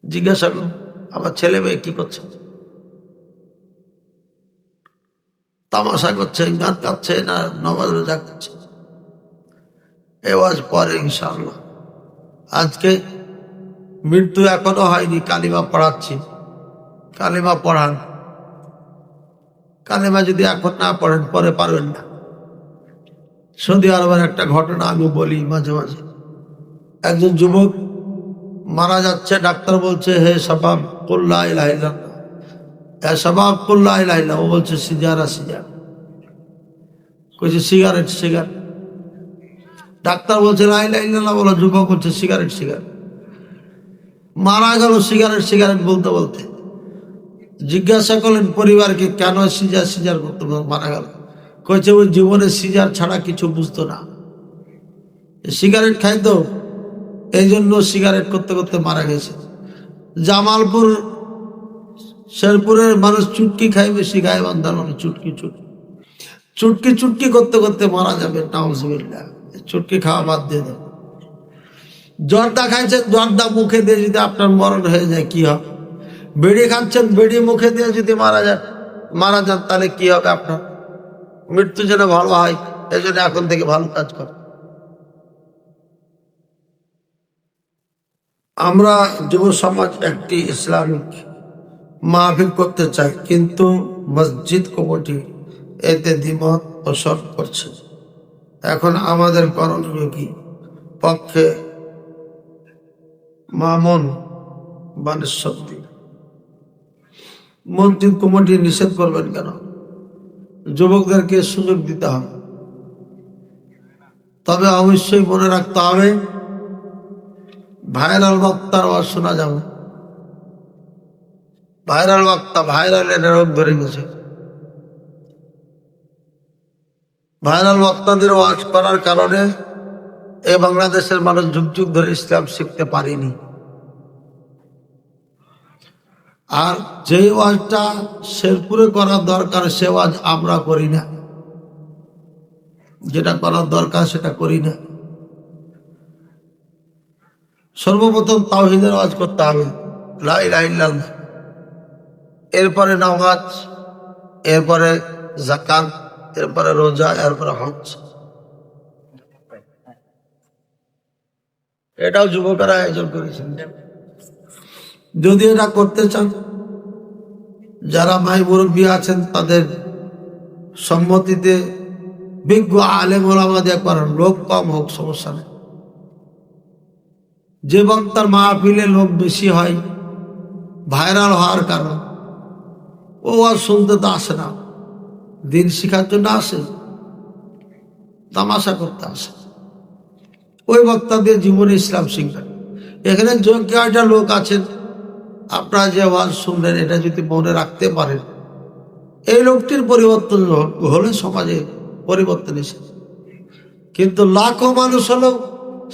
Speaker 1: জিজ্ঞাসা করুন আমার ছেলে মেয়ে কি করছে, তামাশা করছে, গান গাচ্ছে না নামাজ রোজা করছে, এওয়াজ পরে ইনশাআল্লাহ। আজকে মৃত্যু এখনো হয়নি, কালিমা পড়াচ্ছি, কালিমা পড়ান। কালিমা যদি এখন না পড়েন পরে পারবেন না। সৌদি আরবের একটা ঘটনা আমি বলি মাঝে মাঝে। একজন যুবক মারা যাচ্ছে, ডাক্তার বলছে হে শাবাব কুল লা ইলাহা ইল্লাল্লাহ, হে শাবাব কুল লা ইলাহা ইল্লাল্লাহ। ও বলছে সিজারা সিজার, কইছে সিগারেট সিগারেট। ডাক্তার বলছে লা ইলাহা ইল্লাল্লাহ বলো, যুবক বলছে সিগারেট সিগারেট। মারা গেল সিগারেট সিগারেট বলতে বলতে। জিজ্ঞাসা করলেন পরিবারকে, কেন সিজার সিজার করতে মারা গেল? কইছে ওই জীবনে সিজার ছাড়া কিছু বুঝতো না, সিগারেট খাইতো, এই জন্য সিগারেট করতে করতে মারা গেছে। জামালপুর শেরপুরের মানুষ চুটকি খায় বেশি, গায়ে বান্ধার মানুষ চুটকি চুটকি চুটকি চুটকি করতে করতে মারা যাবে। নাউজুবিল্লাহ, চুটকি খাওয়া বাদ দিয়ে দেবে। জর্দা খাইছেন, জর্দা মুখে দিয়ে যদি আপনার মরণ হয়ে যায় কি হবে? বেড়ি খাচ্ছেন, বেড়ি মুখে দিয়ে যদি মারা যান তাহলে কি হবে আপনার? মৃত্যু যেন ভালো হয়, এই জন্য এখন থেকে ভালো কাজ কর। আমরা যুব সমাজ একটি ইসলামিক মাহফিল করতে চায়, কিন্তু মসজিদ কমিটি এতে দ্বিমত পোষণ করছে। এখন আমাদের করণীয় কি? পক্ষে মামুন বানেশ্বরী মসজিদ কমিটি নিষেধ করবেন কেন? যুবকদেরকে সুযোগ দিতে হবে। তবে অবশ্যই মনে রাখতে হবে, ভাইরাল বক্তার আওয়াজ শোনা যাবে। ভাইরাল বক্তা, ভাইরাল রোগ ধরে গেছে। ভাইরাল বক্তাদের ওয়াজ করার কারণে এই বাংলাদেশের মানুষ যুগ যুগ ধরে ইসলাম শিখতে পারেনি। আর যে ওয়াজটা শেরপুরে করার দরকার সে ওয়াজ আমরা করি না, যেটা করার দরকার সেটা করি না। সর্বপ্রথম তাওহীদের ওয়াজ করতে হবে, লা ইলাহা ইল্লাল্লাহ, এরপরে নামাজ, এরপরে যাকাত, এরপরে রোজা, এরপরে হজ। এটাও যুবকেরা আয়োজন করেছেন। যদি এটা করতে চান, যারা ভাই মুরব্বী আছেন তাদের সম্মতিতে বিজ্ঞ আলেম ওলামা দিয়ে করেন, লোক কম হোক সমস্যা নেই। যে বক্তার মাহফিলে লোক বেশি হয়, ভাইরাল হওয়ার কারণ, ও আর শুনতে তো আসে না, দিন শিখার জন্য আসে, তামাশা করতে আসে। ওই বক্তা দিয়ে জীবনে ইসলাম শিখবেন। এখানে যোগ্য একটা লোক আছেন, আপনারা যে ওয়াজ শুনলেন এটা যদি মনে রাখতে পারেন, এই লোকটির পরিবর্তন হলে সমাজে পরিবর্তন এসেছে। কিন্তু লাখো মানুষ হলো,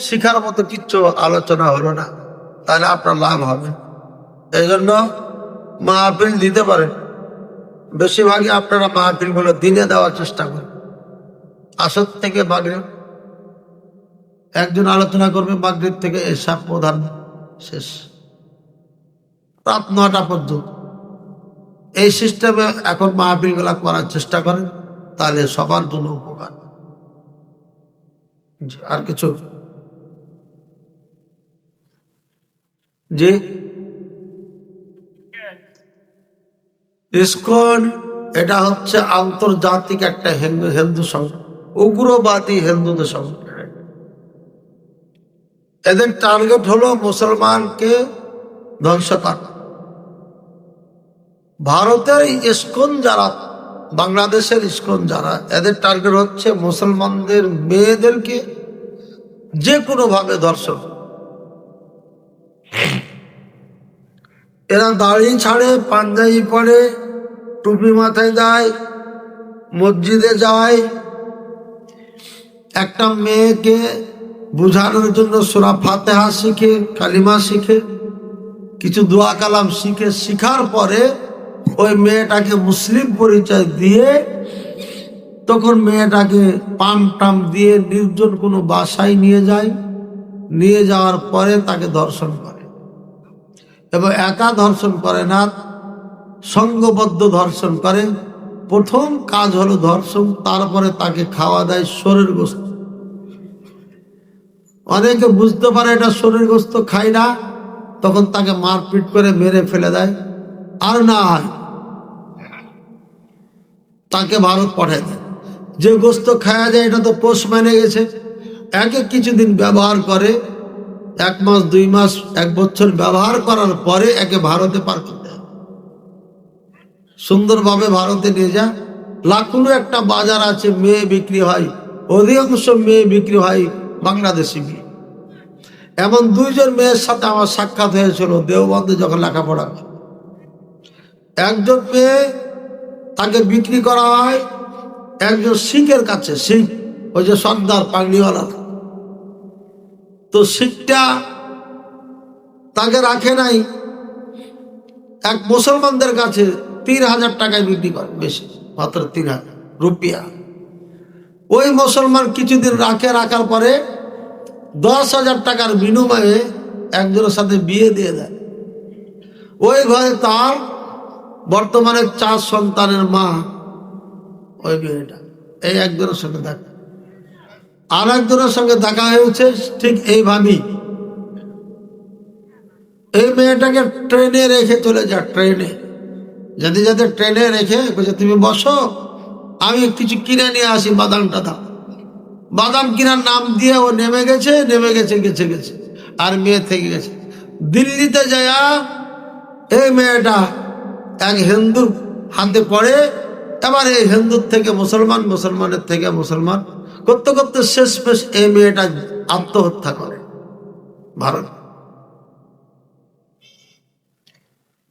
Speaker 1: শিখার মতো কিচ্ছু আলোচনা হলো না, তাহলে আপনার লাভ হবে। এই জন্য মাহফিল দিতে পারেন, বেশিরভাগই আপনারা মাহফিল গুলো দিনে দেওয়ার চেষ্টা করেন। আসর থেকে মাগরিব একজন আলোচনা করবে, মাগরিব থেকে এশা প্রধান শেষ, রাত 9টা পর্যন্ত। এই সিস্টেমে এখন মাহফিল গুলা করার চেষ্টা করেন, তাহলে সবার জন্য উপকার। আর কিছু? জি, ইসকন এটা হচ্ছে আন্তর্জাতিক একটা হিন্দু সংগঠন, উগ্রবাদী হিন্দুদের সংগঠন। এদের টার্গেট হলো মুসলমানকে ধ্বংস করা। ভারতের ইসকন যারা, বাংলাদেশের ইসকন যারা, এদের টার্গেট হচ্ছে মুসলমানদের মেয়েদেরকে যে কোনো ভাবে ধর্ষণ। এরা দাড়ি ছাড়ে, পাঞ্জাবি পরে, টুপি মাথায় দেয়, মসজিদে যায়, একটা মেয়েকে বুঝানোর জন্য সূরা ফাতিহা শিখে, কালিমা শিখে, কিছু দোয়া কালাম শিখে, শিখার পরে ওই মেয়েটাকে মুসলিম পরিচয় দিয়ে তখন মেয়েটাকে পাম টাম দিয়ে নির্জন কোনো বাসায় নিয়ে যায়। নিয়ে যাওয়ার পরে তাকে ধর্ষণ করে, এবং একা ধর্ষণ করে না, সংঘবদ্ধ ধর্ষণ করে। প্রথম কাজ হলো ধর্ষণ, তারপরে তাকে খাওয়া দেয় শরীর গোস্ত। অনেকে বুঝতে পারে এটা শরীর গোস্ত খায় না, তখন তাকে মারপিট করে মেরে ফেলে দেয়। আর না হয় তাকে ভারত পাঠায় দেয়। যে গোস্ত খাওয়া যায় এটা তো পোষ মেনে গেছে, একে কিছুদিন ব্যবহার করে, 1 মাস 2 মাস 1 বছর ব্যবহার করার পরে একে ভারতে পার করতে হয়। সুন্দরভাবে ভারতে নিয়ে যা। লাকুলু একটা বাজার আছে, মেয়ে বিক্রি হয়, অধিকাংশ মেয়ে বিক্রি হয় বাংলাদেশি মেয়ে। এমন 2 জন মেয়ের সাথে আমার সাক্ষাৎ হয়েছিল দেওবন্দে যখন লেখাপড়া। একজন মেয়ে তাকে বিক্রি করা হয় একজন শিখের কাছে, শিখ ওই যে সর্দার পাগড়িওয়ালা। তো শিখটা তাকে রাখে নাই, এক মুসলমানদের কাছে 3,000 টাকায় বিক্রি করে, বেশি মাত্র 3,000 রুপিয়া। ওই মুসলমান কিছুদিন রাখে, রাখার পরে 10,000 টাকার বিনিময়ে একজনের সাথে বিয়ে দিয়ে দেয়। ওই ঘরে তার বর্তমানে 4 সন্তানের মা ওই মেয়েটা। এই একজনের সঙ্গে দেখা, আর একজনের সঙ্গে দেখা হয়েছে ঠিক এইভাবেই। এই মেয়েটাকে ট্রেনে রেখে চলে যায়, ট্রেনে যেতে যেতে ট্রেনে রেখে বলছে তুমি বসো, আমি কিছু কিনে নিয়ে আসি, বাদাম টাদাম। বাদাম কিনার নাম দিয়ে ও নেমে গেছে, গেছে আর মেয়ে থেকে গেছে। দিল্লিতে যায়া এই মেয়েটা এক হিন্দুর হাতে পড়ে, এবার এই হিন্দুর থেকে মুসলমান, মুসলমানের থেকে মুসলমান করতে করতে শেষ এই মেয়েটা আত্মহত্যা করে ভারত।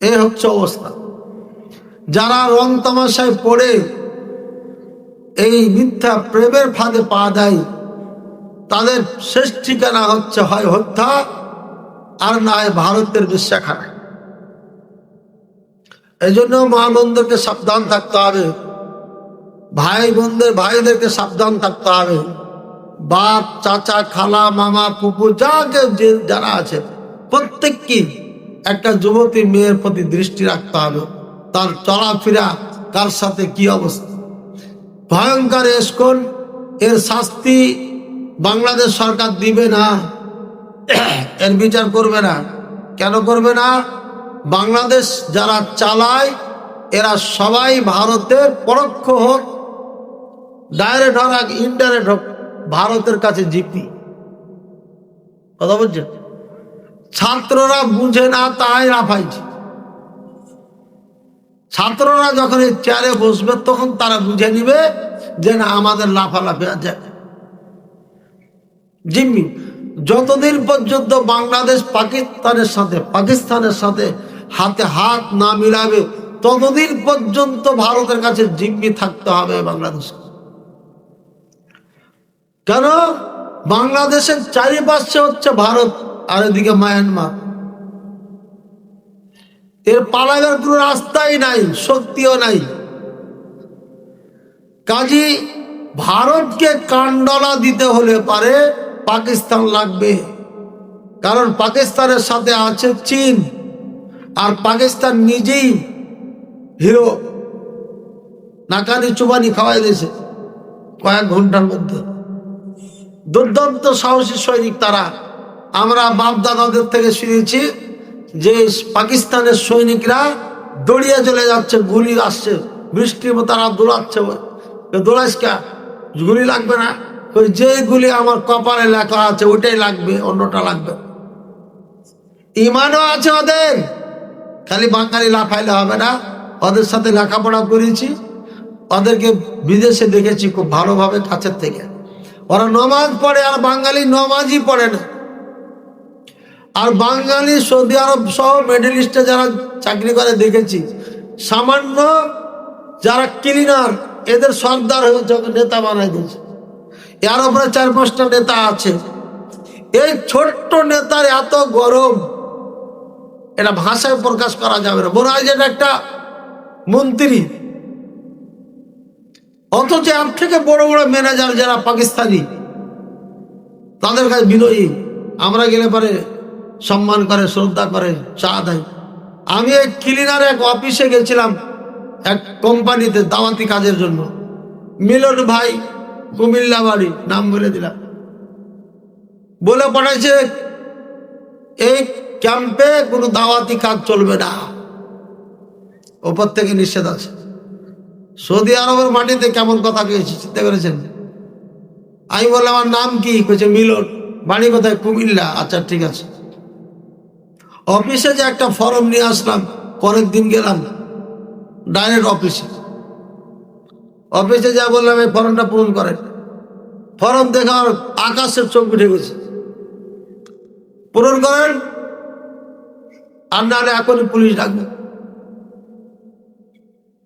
Speaker 1: এই হচ্ছে অবস্থা। যারা রং তামাশায় পড়ে এই মিথ্যা প্রেমের ফাঁদে পা দেয়, তাদের শেষ ঠিকানা হচ্ছে হয় হত্যা, আর না হয় ভারতের বিশ্বাখানায়। এই জন্য মা বোনদেরকে সাবধান থাকতে হবে, ভাইদেরকে সাবধান থাকতে হবে। বাপ, চাচা, খালা, মামা, ফুপু যারা আছে প্রত্যেককে একটা যুবতী মেয়ের প্রতি দৃষ্টি রাখতে হবে। তার চলাফেরা কার সাথে কি অবস্থা। ভয়ঙ্কর এসকন, এর শাস্তি বাংলাদেশ সরকার দিবে না, এর বিচার করবে না। কেন করবে না? বাংলাদেশ যারা চালায় এরা সবাই ভারতের পরোক্ষ হোক, ডাইরেক্ট হোক, ইনডাইরেক্ট হোক, ভারতের কাছে জিপি। কথা বলছেন? ছাত্ররা বুঝে না, তাই রাফাইছে। ছাত্ররা যখন এই চেয়ারে বসবে তখন তারা বুঝে নিবে যে না, আমাদের লাফালাফি আছে জিম্মি। যতদিন পর্যন্ত বাংলাদেশ পাকিস্তানের সাথে হাতে হাত না মিলাবে, ততদিন পর্যন্ত ভারতের কাছে জিম্মি থাকতে হবে বাংলাদেশ। কেন? বাংলাদেশের চারিপাশে হচ্ছে ভারত, আর এদিকে মায়ানমার। এর পালাবার কোনো রাস্তাই নাই, শক্তিও নাই। কাজী ভারতকে কান্ডলা দিতে হলে পারে পাকিস্তান লাগবে, কারণ পাকিস্তানের সাথে আছে চীন, আর পাকিস্তান নিজেই হিরো, নাকানি চুবানি খাওয়াই দিয়েছে কয়েক ঘন্টার মধ্যে। দুর্দান্ত সাহসী সৈনিক তারা। আমরা বাপদাদাদের থেকে শুনেছি যে পাকিস্তানের সৈনিকরা দৌড়িয়ে চলে যাচ্ছে, গুলি আসছে, বৃষ্টির মতো তারা দৌড়াচ্ছে। দৌড়াইসকা, গুলি লাগবে না, যে গুলি আমার কপালে লেখা আছে ওইটাই লাগবে, অন্যটা লাগবে। ইমানও আছে ওদের, খালি বাঙালি লাফাইলে হবে না। ওদের সাথে লেখাপড়া করেছি, ওদেরকে বিদেশে দেখেছি খুব ভালোভাবে কাছের থেকে। ওরা নমাজ পড়ে, আর বাঙালি নমাজই পড়ে না। আর বাঙালি সৌদি আরব সহ মিডল ইস্টে যারা চাকরি করে দেখেছি, সামান্য যারা ক্লিনার, এদের সর্দার হয়েছে, নেতা বানাই দিয়েছে। এর উপরে 4-5টা নেতা আছে। এই ছোট্ট নেতার এত গরম, এটা ভাষায় প্রকাশ করা যাবে না। মনে হয় যেটা একটা মন্ত্রী, অথচ এর থেকে বড় বড় ম্যানেজার যারা পাকিস্তানি, তাদের কাছে বিনয়ী। আমরা গেলে পরে সম্মান করে, শ্রদ্ধা করে, চা দেয়। আমি এক ক্লিনার এক অফিসে গেছিলাম, এক কোম্পানিতে দাওয়াতি কাজের জন্য। মিলন ভাই, কুমিল্লা বাড়ি, নাম বলে দিলাম। বলে পাঠাইছে এই ক্যাম্পে কোনো দাওয়াতি কাজ চলবে না, ওপর থেকে নিষেধ আছে। সৌদি আরবের মাটিতে কেমন কথা পেয়েছি চিন্তা করেছেন? আমি বললাম আমার নাম কি? কইছে মিলন। বাড়ি কোথায়? কুমিল্লা। আচ্ছা ঠিক আছে। অফিসে যে একটা ফর্ম নিয়ে আসলাম, পরের দিন গেলাম ডাইরেক্ট অফিসে যা বললাম এই ফর্মটা পূরণ করেন। ফর্ম দেখার আকাশের চোখ উঠে গেছে। পূরণ করেন, আর নাহলে এখনই পুলিশ ডাকবে।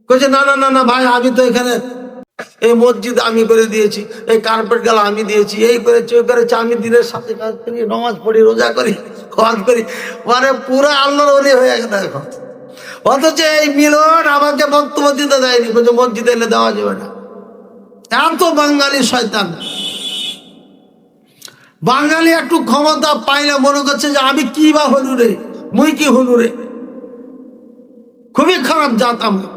Speaker 1: কইছে না না না না ভাই, আমি তো এখানে এই মসজিদ আমি করে দিয়েছি, এই কার্পেট গালা আমি দিয়েছি, এই করেছি ওই করেছি, আমি দিনের সাথে কাজ করি, নমাজ পড়ি, রোজা করি, হজ করি, মানে পুরো আল্লাহর ওলি হয়ে গেছে এখন। অথচ এই মিলন আমাকে বক্তব্য দিতে দেয়নি, বলছে মসজিদে এলে দেওয়া যাবে না। এত বাঙালি শয়তান। বাঙালি একটু ক্ষমতা পাইলে মনে করছে যে আমি কি বা হলু রে, মুই কি হলু রে। খুবই খারাপ জাত আমরা,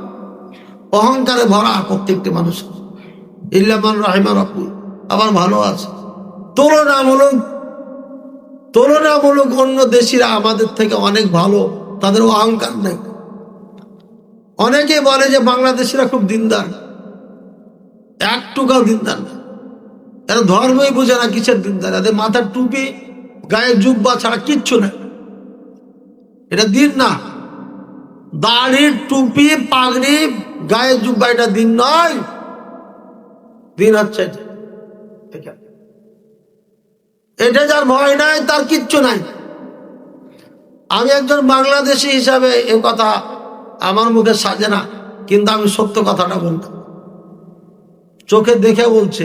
Speaker 1: অহংকারে ভরা প্রত্যেকটি মানুষ। ইল্লামান রাহিমা রাব্বুল, আবার ভালো আছে। তুলনামূলক অন্য দেশিরা আমাদের থেকে অনেক ভালো, তাদের অহংকার নেই। অনেকে বলে যে বাংলাদেশিরা খুব দিনদার, একটুকাও দিনদার না। এরা ধর্মই বোঝে না, কিসের দিনদার? এদের মাথার টুপি, গায়ে জুব্বা ছাড়া কিচ্ছু না। এটা দিন না। দাড়ি, টুপি, পাগড়ি, গায়ে জুব্বা এটা দিন নয়। দিন হচ্ছে এটা যার ভয় নাই তার কিচ্ছু নাই। আমি একজন বাংলাদেশি হিসাবে এ কথা আমার মুখে সাজে না, কিন্তু আমি সত্য কথাটা বলতাম, চোখে দেখে বলছে।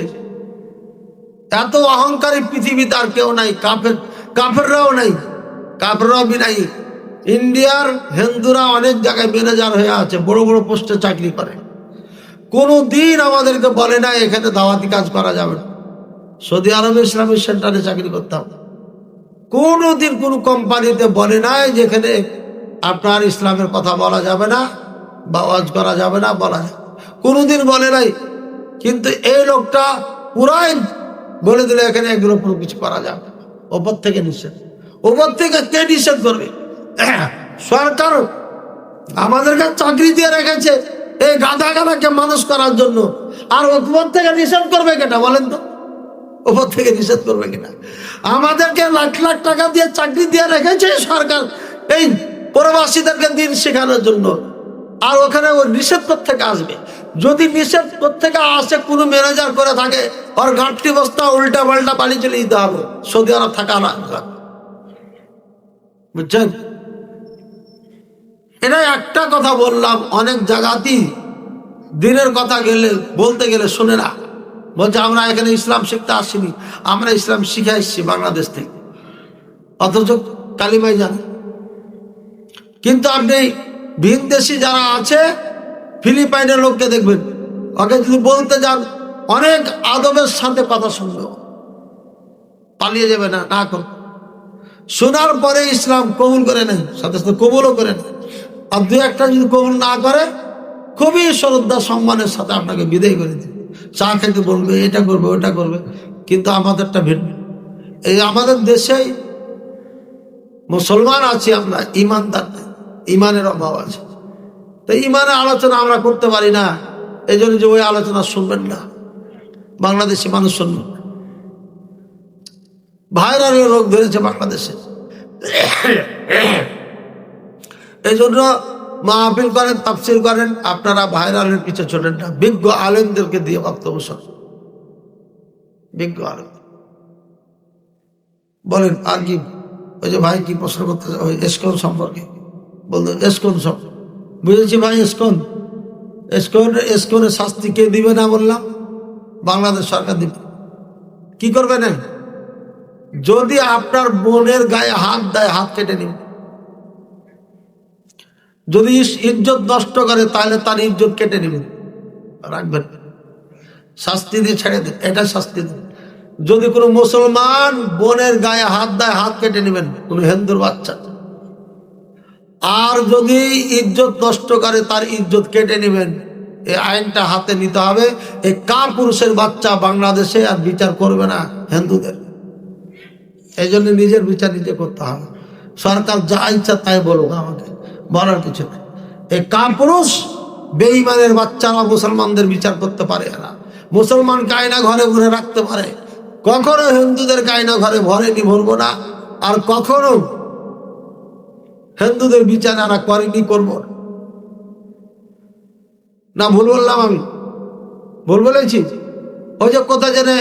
Speaker 1: এত অহংকারী পৃথিবীতে আর কেউ নাই। কাফেররাও নাই, কাফেররাও বিনাই। ইন্ডিয়ার হিন্দুরা অনেক জায়গায় ম্যানেজার হয়ে আছে, বড় বড় পোস্টে চাকরি করে। কোনো দিন আমাদেরকে বলে না এখানে দাওয়াতি কাজ করা যাবে না। সৌদি আরবে ইসলামিক সেন্টারে চাকরি করতাম, কোনোদিন কোনো কোম্পানিতে বলে নাই যেখানে আপনার ইসলামের কথা বলা যাবে না বা ওয়াজ করা যাবে না, বলা যাবে, কোনোদিন বলে নাই। কিন্তু এই লোকটা পুরাই বলে দিলে এখানে এগুলো কোনো কিছু করা যাবে, ওপর থেকে নিষেধ। ওপর থেকে কে নিষেধ করবে? সরকার আমাদেরকে চাকরি দিয়ে রেখেছে এই গাধা গাধাকে মানুষ করার জন্য, আর ওপর থেকে নিষেধ করবে কেটা বলেন তো? ওপর থেকে নিষেধ করবে কিনা? আমাদেরকে লাখ লাখ টাকা দিয়ে চাকরি দিয়ে রেখেছে সরকার এই প্রবাসীদেরকে দিন শেখানোর জন্য, আর ওখানে ও নিষেধ থেকে আসবে। যদি নিষেধ থেকে আসে কোনো ম্যানেজার করে থাকে, ওর ঘাটতি বস্তা উল্টা পাল্টা পানি চলে দিতে হবে, সৌদি আরব থাকা না। বুঝছেন? এটা একটা কথা বললাম, অনেক জায়গাতেই দিনের কথা গেলে বলতে গেলে শুনে না, বলছে আমরা এখানে ইসলাম শিখতে আসিনি, আমরা ইসলাম শিখে এসেছি বাংলাদেশ থেকে, অথচ কালিমাই জানে। কিন্তু আপনি ভিনদেশি যারা আছে, ফিলিপাইনের লোককে দেখবেন, ওকে যদি বলতে যান অনেক আদবের সাথে কথা শুনবে, পালিয়ে যাবে না, না কর। শোনার পরে ইসলাম কবুল করে নেয়, সাথে সাথে কবুলও করে নেয়। আর দু একটা যদি কবুল না করে, খুবই শ্রদ্ধা সম্মানের সাথে আপনাকে বিদায় করে দেবে, চা খেতে বলবে, এটা করবে ওটা করবে। কিন্তু আমাদেরটা ভিন্ন। এই আমাদের দেশে মুসলমান আছি আমরা, ইমানদার নেই, ইমানের অভাব আছে। তো ইমানের আলোচনা আমরা করতে পারি না, এই জন্য যে ওই আলোচনা শুনবেন না, বাংলাদেশি মানুষ শুনবেন না। ভাইরালের রোগ ধরেছে বাংলাদেশে, এই জন্য মাহফিল করেন, তাফসির করেন, আপনারা ভাইরালের পিছনে ছোটেন না, বিজ্ঞ আলেমদেরকে দিয়ে বক্তব্য শোনেন, বিজ্ঞ আলেম। বলেন আর কি? ওই যে ভাই কি প্রশ্ন করতে ওই এসকন সম্পর্কে বলতো, এসকন সব বুঝেছি ভাই। এসকনের শাস্তি কে দিবে না বললাম? বাংলাদেশ সরকার দিবে। কি করবে না? যদি আপনার বোনের গায়ে হাত দেয়, হাত কেটে নিন। যদি ইজ্জত নষ্ট করে তাহলে তার ইজ্জত কেটে নেবেন, রাখবেন, শাস্তি দিয়ে ছেড়ে দেন, এটা শাস্তি দেন। যদি কোনো মুসলমান বোনের গায়ে হাত দেয়, হাত কেটে নেবেন, কোনো হিন্দুর বাচ্চা। আর যদি ইজ্জত নষ্ট করে তার ইজ্জত কেটে নেবেন, এই আইনটা হাতে নিতে হবে। এই কাপুরুষের বাচ্চা বাংলাদেশে আর বিচার করবে না হিন্দুদের, এই জন্য নিজের বিচার নিজে করতে হবে। সরকার যা ইচ্ছা তাই বলুক, আমাকে বলার কিছু নেই। এই কাপুরুষ বেঈমানের বাচ্চারা মুসলমানদের বিচার করতে পারে না। মুসলমান কায়না ঘরে ভরে রাখতে পারে, কখনো হিন্দুদের কায়না ঘরে ভরেনি, ভরবো না। আর কখনো হিন্দুদের বিচার আমরা করিনি, করবো না। ভুল বললাম? আমি ভুল বলেছি? ওই যে কোথা জেনে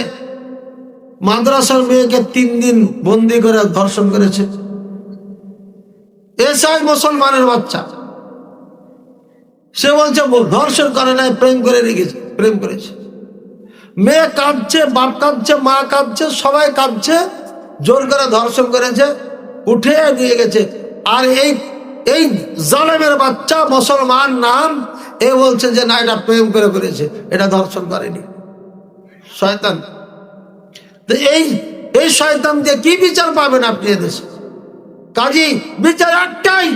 Speaker 1: মাদ্রাসার মেয়েকে 3 দিন বন্দি করে ধর্ষণ করেছে, এসাই মুসলমানের বাচ্চা। সে বলছে ধর্ষণ করে নাই, প্রেম করে রেখেছে, প্রেম করেছে। মেয়ে কাঁদছে, বাপ কাঁদছে, মা কাঁদছে, সবাই কাঁদছে, জোর করে ধর্ষণ করেছে, উঠে নিয়ে গেছে। আর এই জালেমের বাচ্চা মুসলমান নাম, এ বলছে যে না, এটা প্রেম করে করেছে, এটা ধর্ষণ করেনি। শয়তান। তো এই শয়তান দিয়ে কি বিচার পাবেন আপনি এদেশে? কাজী বিচার একটাই,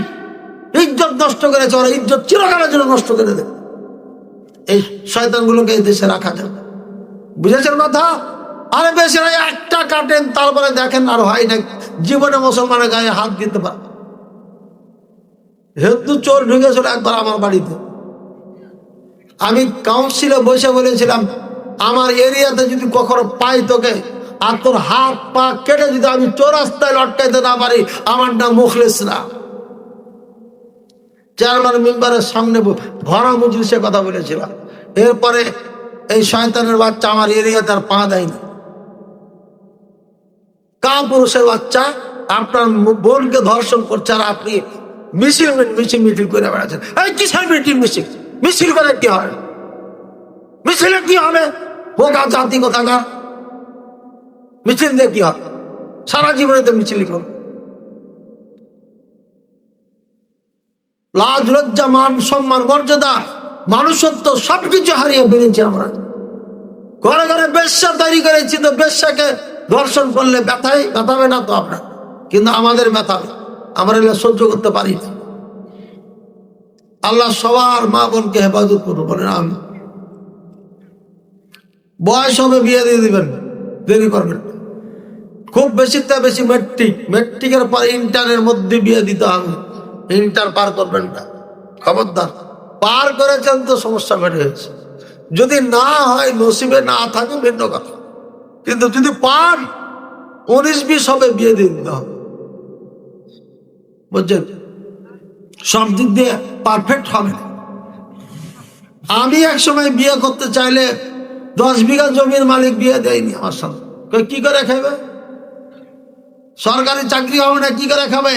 Speaker 1: ইজ্জত নষ্ট করেছে ওরা, ইজ্জত চিরকালের জন্য নষ্ট করে দেবে। এই শয়তানগুলোকে এই দেশে রাখা যাবে, বুঝেছেন কথা? আরে বেশিরা একটা কাটেন, তারপরে দেখেন আর হয় না, জীবনে মুসলমানের গায়ে হাত দিতে পারে। হিন্দু চোর ঢুকেছিল একবার আমার বাড়িতে, আমি কাউন্সিলে বসে বলেছিলাম, আমার এরিয়াতে যদি কখনো পাই তোকে আর তোর হাত পা কেটে যদি আমি চৌরাস্তায় লটকাইতে না পারি, আমার নাম মুখলেস না। চেয়ারম্যান মেম্বারের সামনে ভরা মজলিসে কথা বলেছিলাম। এরপরে এই শয়তানের বাচ্চা আমার এরিয়াতে আর পা দেয়নি। কাপুরুষের বাচ্চা আপনার বোনকে ধর্ষণ করছে আর আপনি মিছিল মিছিল করে বেড়াচ্ছেন। এই কিসের মিছিল? মিছিল করে কি হয়? মিছিলে কি হবে? বোকা জাতি কোথাকার, মিছিল দিয়ে কি হবে? সারা জীবনে তো মিছিল করো। লাজ লজ্জা মান সম্মান মর্যাদা মানুষত্ব সবকিছু হারিয়ে ফেলেছি আমরা। ঘরে ঘরে বেশ্যা তৈরি করেছি, তো বেশ্যাকে ধর্ষণ করলে ব্যথাবে না তো আপনার, কিন্তু আমাদের ব্যথা, আমরা এগুলো সহ্য করতে পারি না। আল্লাহ সবার মা বোনকে হেফাজত করবো বলেন আমি। বয়স হবে বিয়ে দিয়ে দিবেন, দেরি করবেন। খুব বেশিতে বেশি মেট্রিকের পর ইন্টারের মধ্যে বিয়ে দিতে হবে। ইন্টার পার করবেন না, খবরদার। পার করেছেন তো সমস্যা বেড়ে গেছে। যদি না হয়, নসিবে না থাকে ভিন্ন কথা, কিন্তু যদি পান 19-20 হবে বিয়ে দিয়ে দিতে হবে, বুঝছেন? সব দিক দিয়ে পারফেক্ট হবে। আমি একসময় বিয়ে করতে চাইলে 10 বিঘা জমির মালিক বিয়ে দেয়নি আমার সঙ্গে। কি করে খাবে? সরকারি চাকরি হবে না, কি করে খাবে?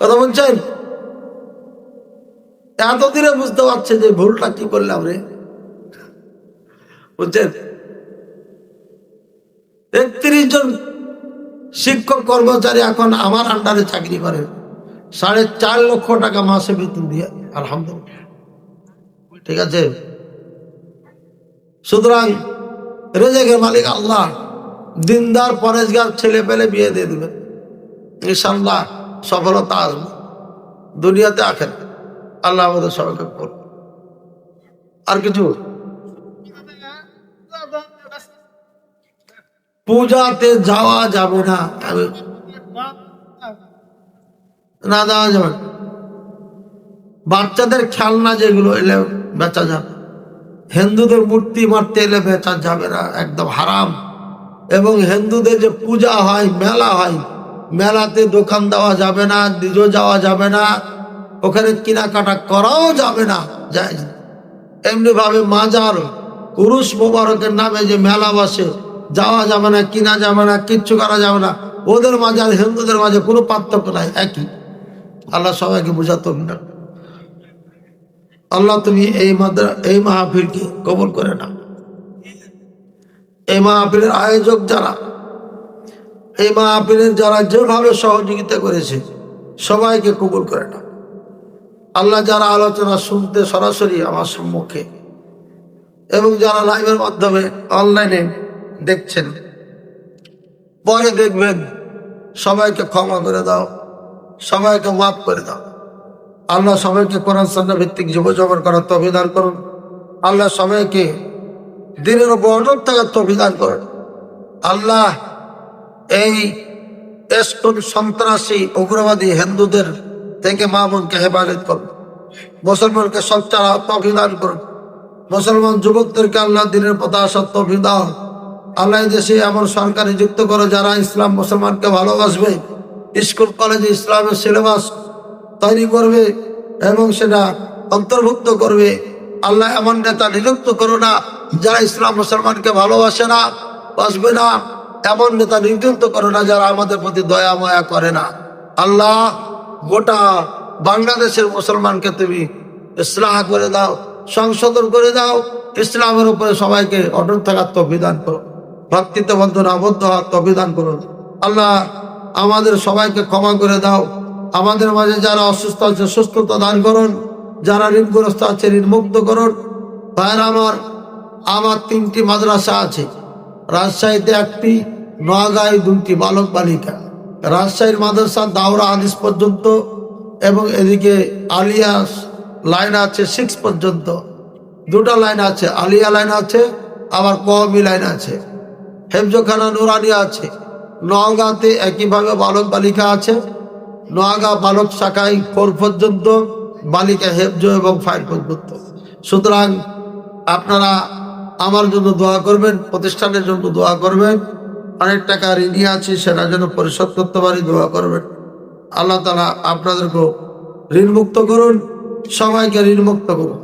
Speaker 1: কথা বলছেন? এতদিনে বুঝতে পারছে যে ভুলটা কি করলাম রে, বুঝছেন? 31 জন শিক্ষক কর্মচারী এখন আমার আন্ডারে চাকরি করে, 4.5 লক্ষ টাকা মাসে বেতন দিয়ে, আলহামদুলিল্লাহ। ঠিক আছে? সুতরাং রেজেকের মালিক আল্লাহ। দিনদার পরেশগার ছেলে পেলে বিয়ে দিয়ে দিবেন, ইনশাআল্লাহ সফলতা আসবে দুনিয়াতে আখের। আল্লাহ আমাদের সবাইকে করুন। আর কিছু? পূজাতে যাওয়া যাবে না, না যাওয়া যাবে। বাচ্চাদের খেলনা যেগুলো এলে বেচা যাবে, হিন্দুদের মূর্তি মারতে এলে বেচা যাবে না, একদম হারাম। এবং হিন্দুদের যে পূজা হয়, মেলা হয়, মেলাতে দোকান দেওয়া যাবে না, নিজেও যাওয়া যাবে না, ওখানে কেনাকাটা করাও যাবে না, জায়েজ না। এমনি ভাবে মাজার কুরুশ মোবারকের নামে যে মেলা বসে, যাওয়া যাবে না, কিনা যাবে না, কিচ্ছু করা যাবে না। ওদের মাঝে আর হিন্দুদের মাঝে কোনো পার্থক্য নাই, একই। আল্লাহ সবাইকে বুঝাতো না। আল্লাহ তুমি এই মাহফিলকে কবুল করে না। এই মাহফিলের আয়োজক যারা, এই মাহফিলের যারা যেভাবে সহযোগিতা করেছে, সবাইকে কবুল করে না। আল্লাহ যারা আলোচনা শুনতে সরাসরি আমার সম্মুখে এবং যারা লাইভের মাধ্যমে অনলাইনে দেখছেন, পরে দেখবেন, সবাইকে ক্ষমা করে দাও, সবাইকে মাফ করে দাও। আল্লাহ সবাইকে কোরআন সুন্নাহ ভিত্তিক জীবনযাপন করার তৌফিক দান করুন। আল্লাহ সবাইকে দিনের উপর অটল থাকার তৌফিক দান করুন। আল্লাহ এই সন্ত্রাসী উগ্রবাদী হিন্দুদের থেকে মা বোনকে হেফাজত করুন। মুসলমানকে সচ্চার তৌফিক দান করুন। মুসলমান যুবকদেরকে আল্লাহ দিনের পথে আসার তৌফিক দাও। আল্লাহ দেশে এমন সরকার নিযুক্ত করো যারা ইসলাম মুসলমানকে ভালোবাসবে, স্কুল কলেজে ইসলামের সিলেবাস তৈরি করবে এবং সেটা অন্তর্ভুক্ত করবে। আল্লাহ এমন নেতা নিযুক্ত করো না যারা ইসলাম মুসলমানকে ভালোবাসে না, বাসবে না। এমন নেতা নিযুক্ত করো না যারা আমাদের প্রতি দয়া মায়া করে না। আল্লাহ গোটা বাংলাদেশের মুসলমানকে তুমি ইসলাহ করে দাও, সংশোধন করে দাও। ইসলামের উপরে সবাইকে অটল থাকার তৌফিক দান করো, ভক্তিতে বন্ধনে আবদ্ধ হওয়ার তৌফিক দান করো। আল্লাহ আমাদের সবাইকে ক্ষমা করে দাও। আমাদের মাঝে যারা অসুস্থ আছে সুস্থতা দান করুন, যারা ঋণগ্রস্ত আছে ঋণ মুক্ত করুন। ভাইয়ের আমার 3টি মাদ্রাসা আছে, রাজশাহীতে 1টি, নোয়াগাঁয় 2টি বালক বালিকা। রাজশাহীর মাদ্রাসা দাওরা হাদিস পর্যন্ত এবং এদিকে আলিয়া লাইন আছে 6 পর্যন্ত। 2টা লাইন আছে, আলিয়া লাইন আছে, আবার কওমি লাইন আছে। হেফজখানা নুরানি আছে। নওগাঁতে একইভাবে বালক বালিকা আছে। নোয়াগাঁ বালক শাখায় 4 পর্যন্ত, বালিকা হেফজ এবং 5 পর্যন্ত। সুতরাং আপনারা আমার জন্য দোয়া করবেন, প্রতিষ্ঠানের জন্য দোয়া করবেন। অনেক টাকা ঋণী আছে, সেটা যেন পরিশোধ করতে পারি, দোয়া করবেন। আল্লাহ তাআলা আপনাদেরকে ঋণ মুক্ত করুন, সবাইকে ঋণ মুক্ত করুন।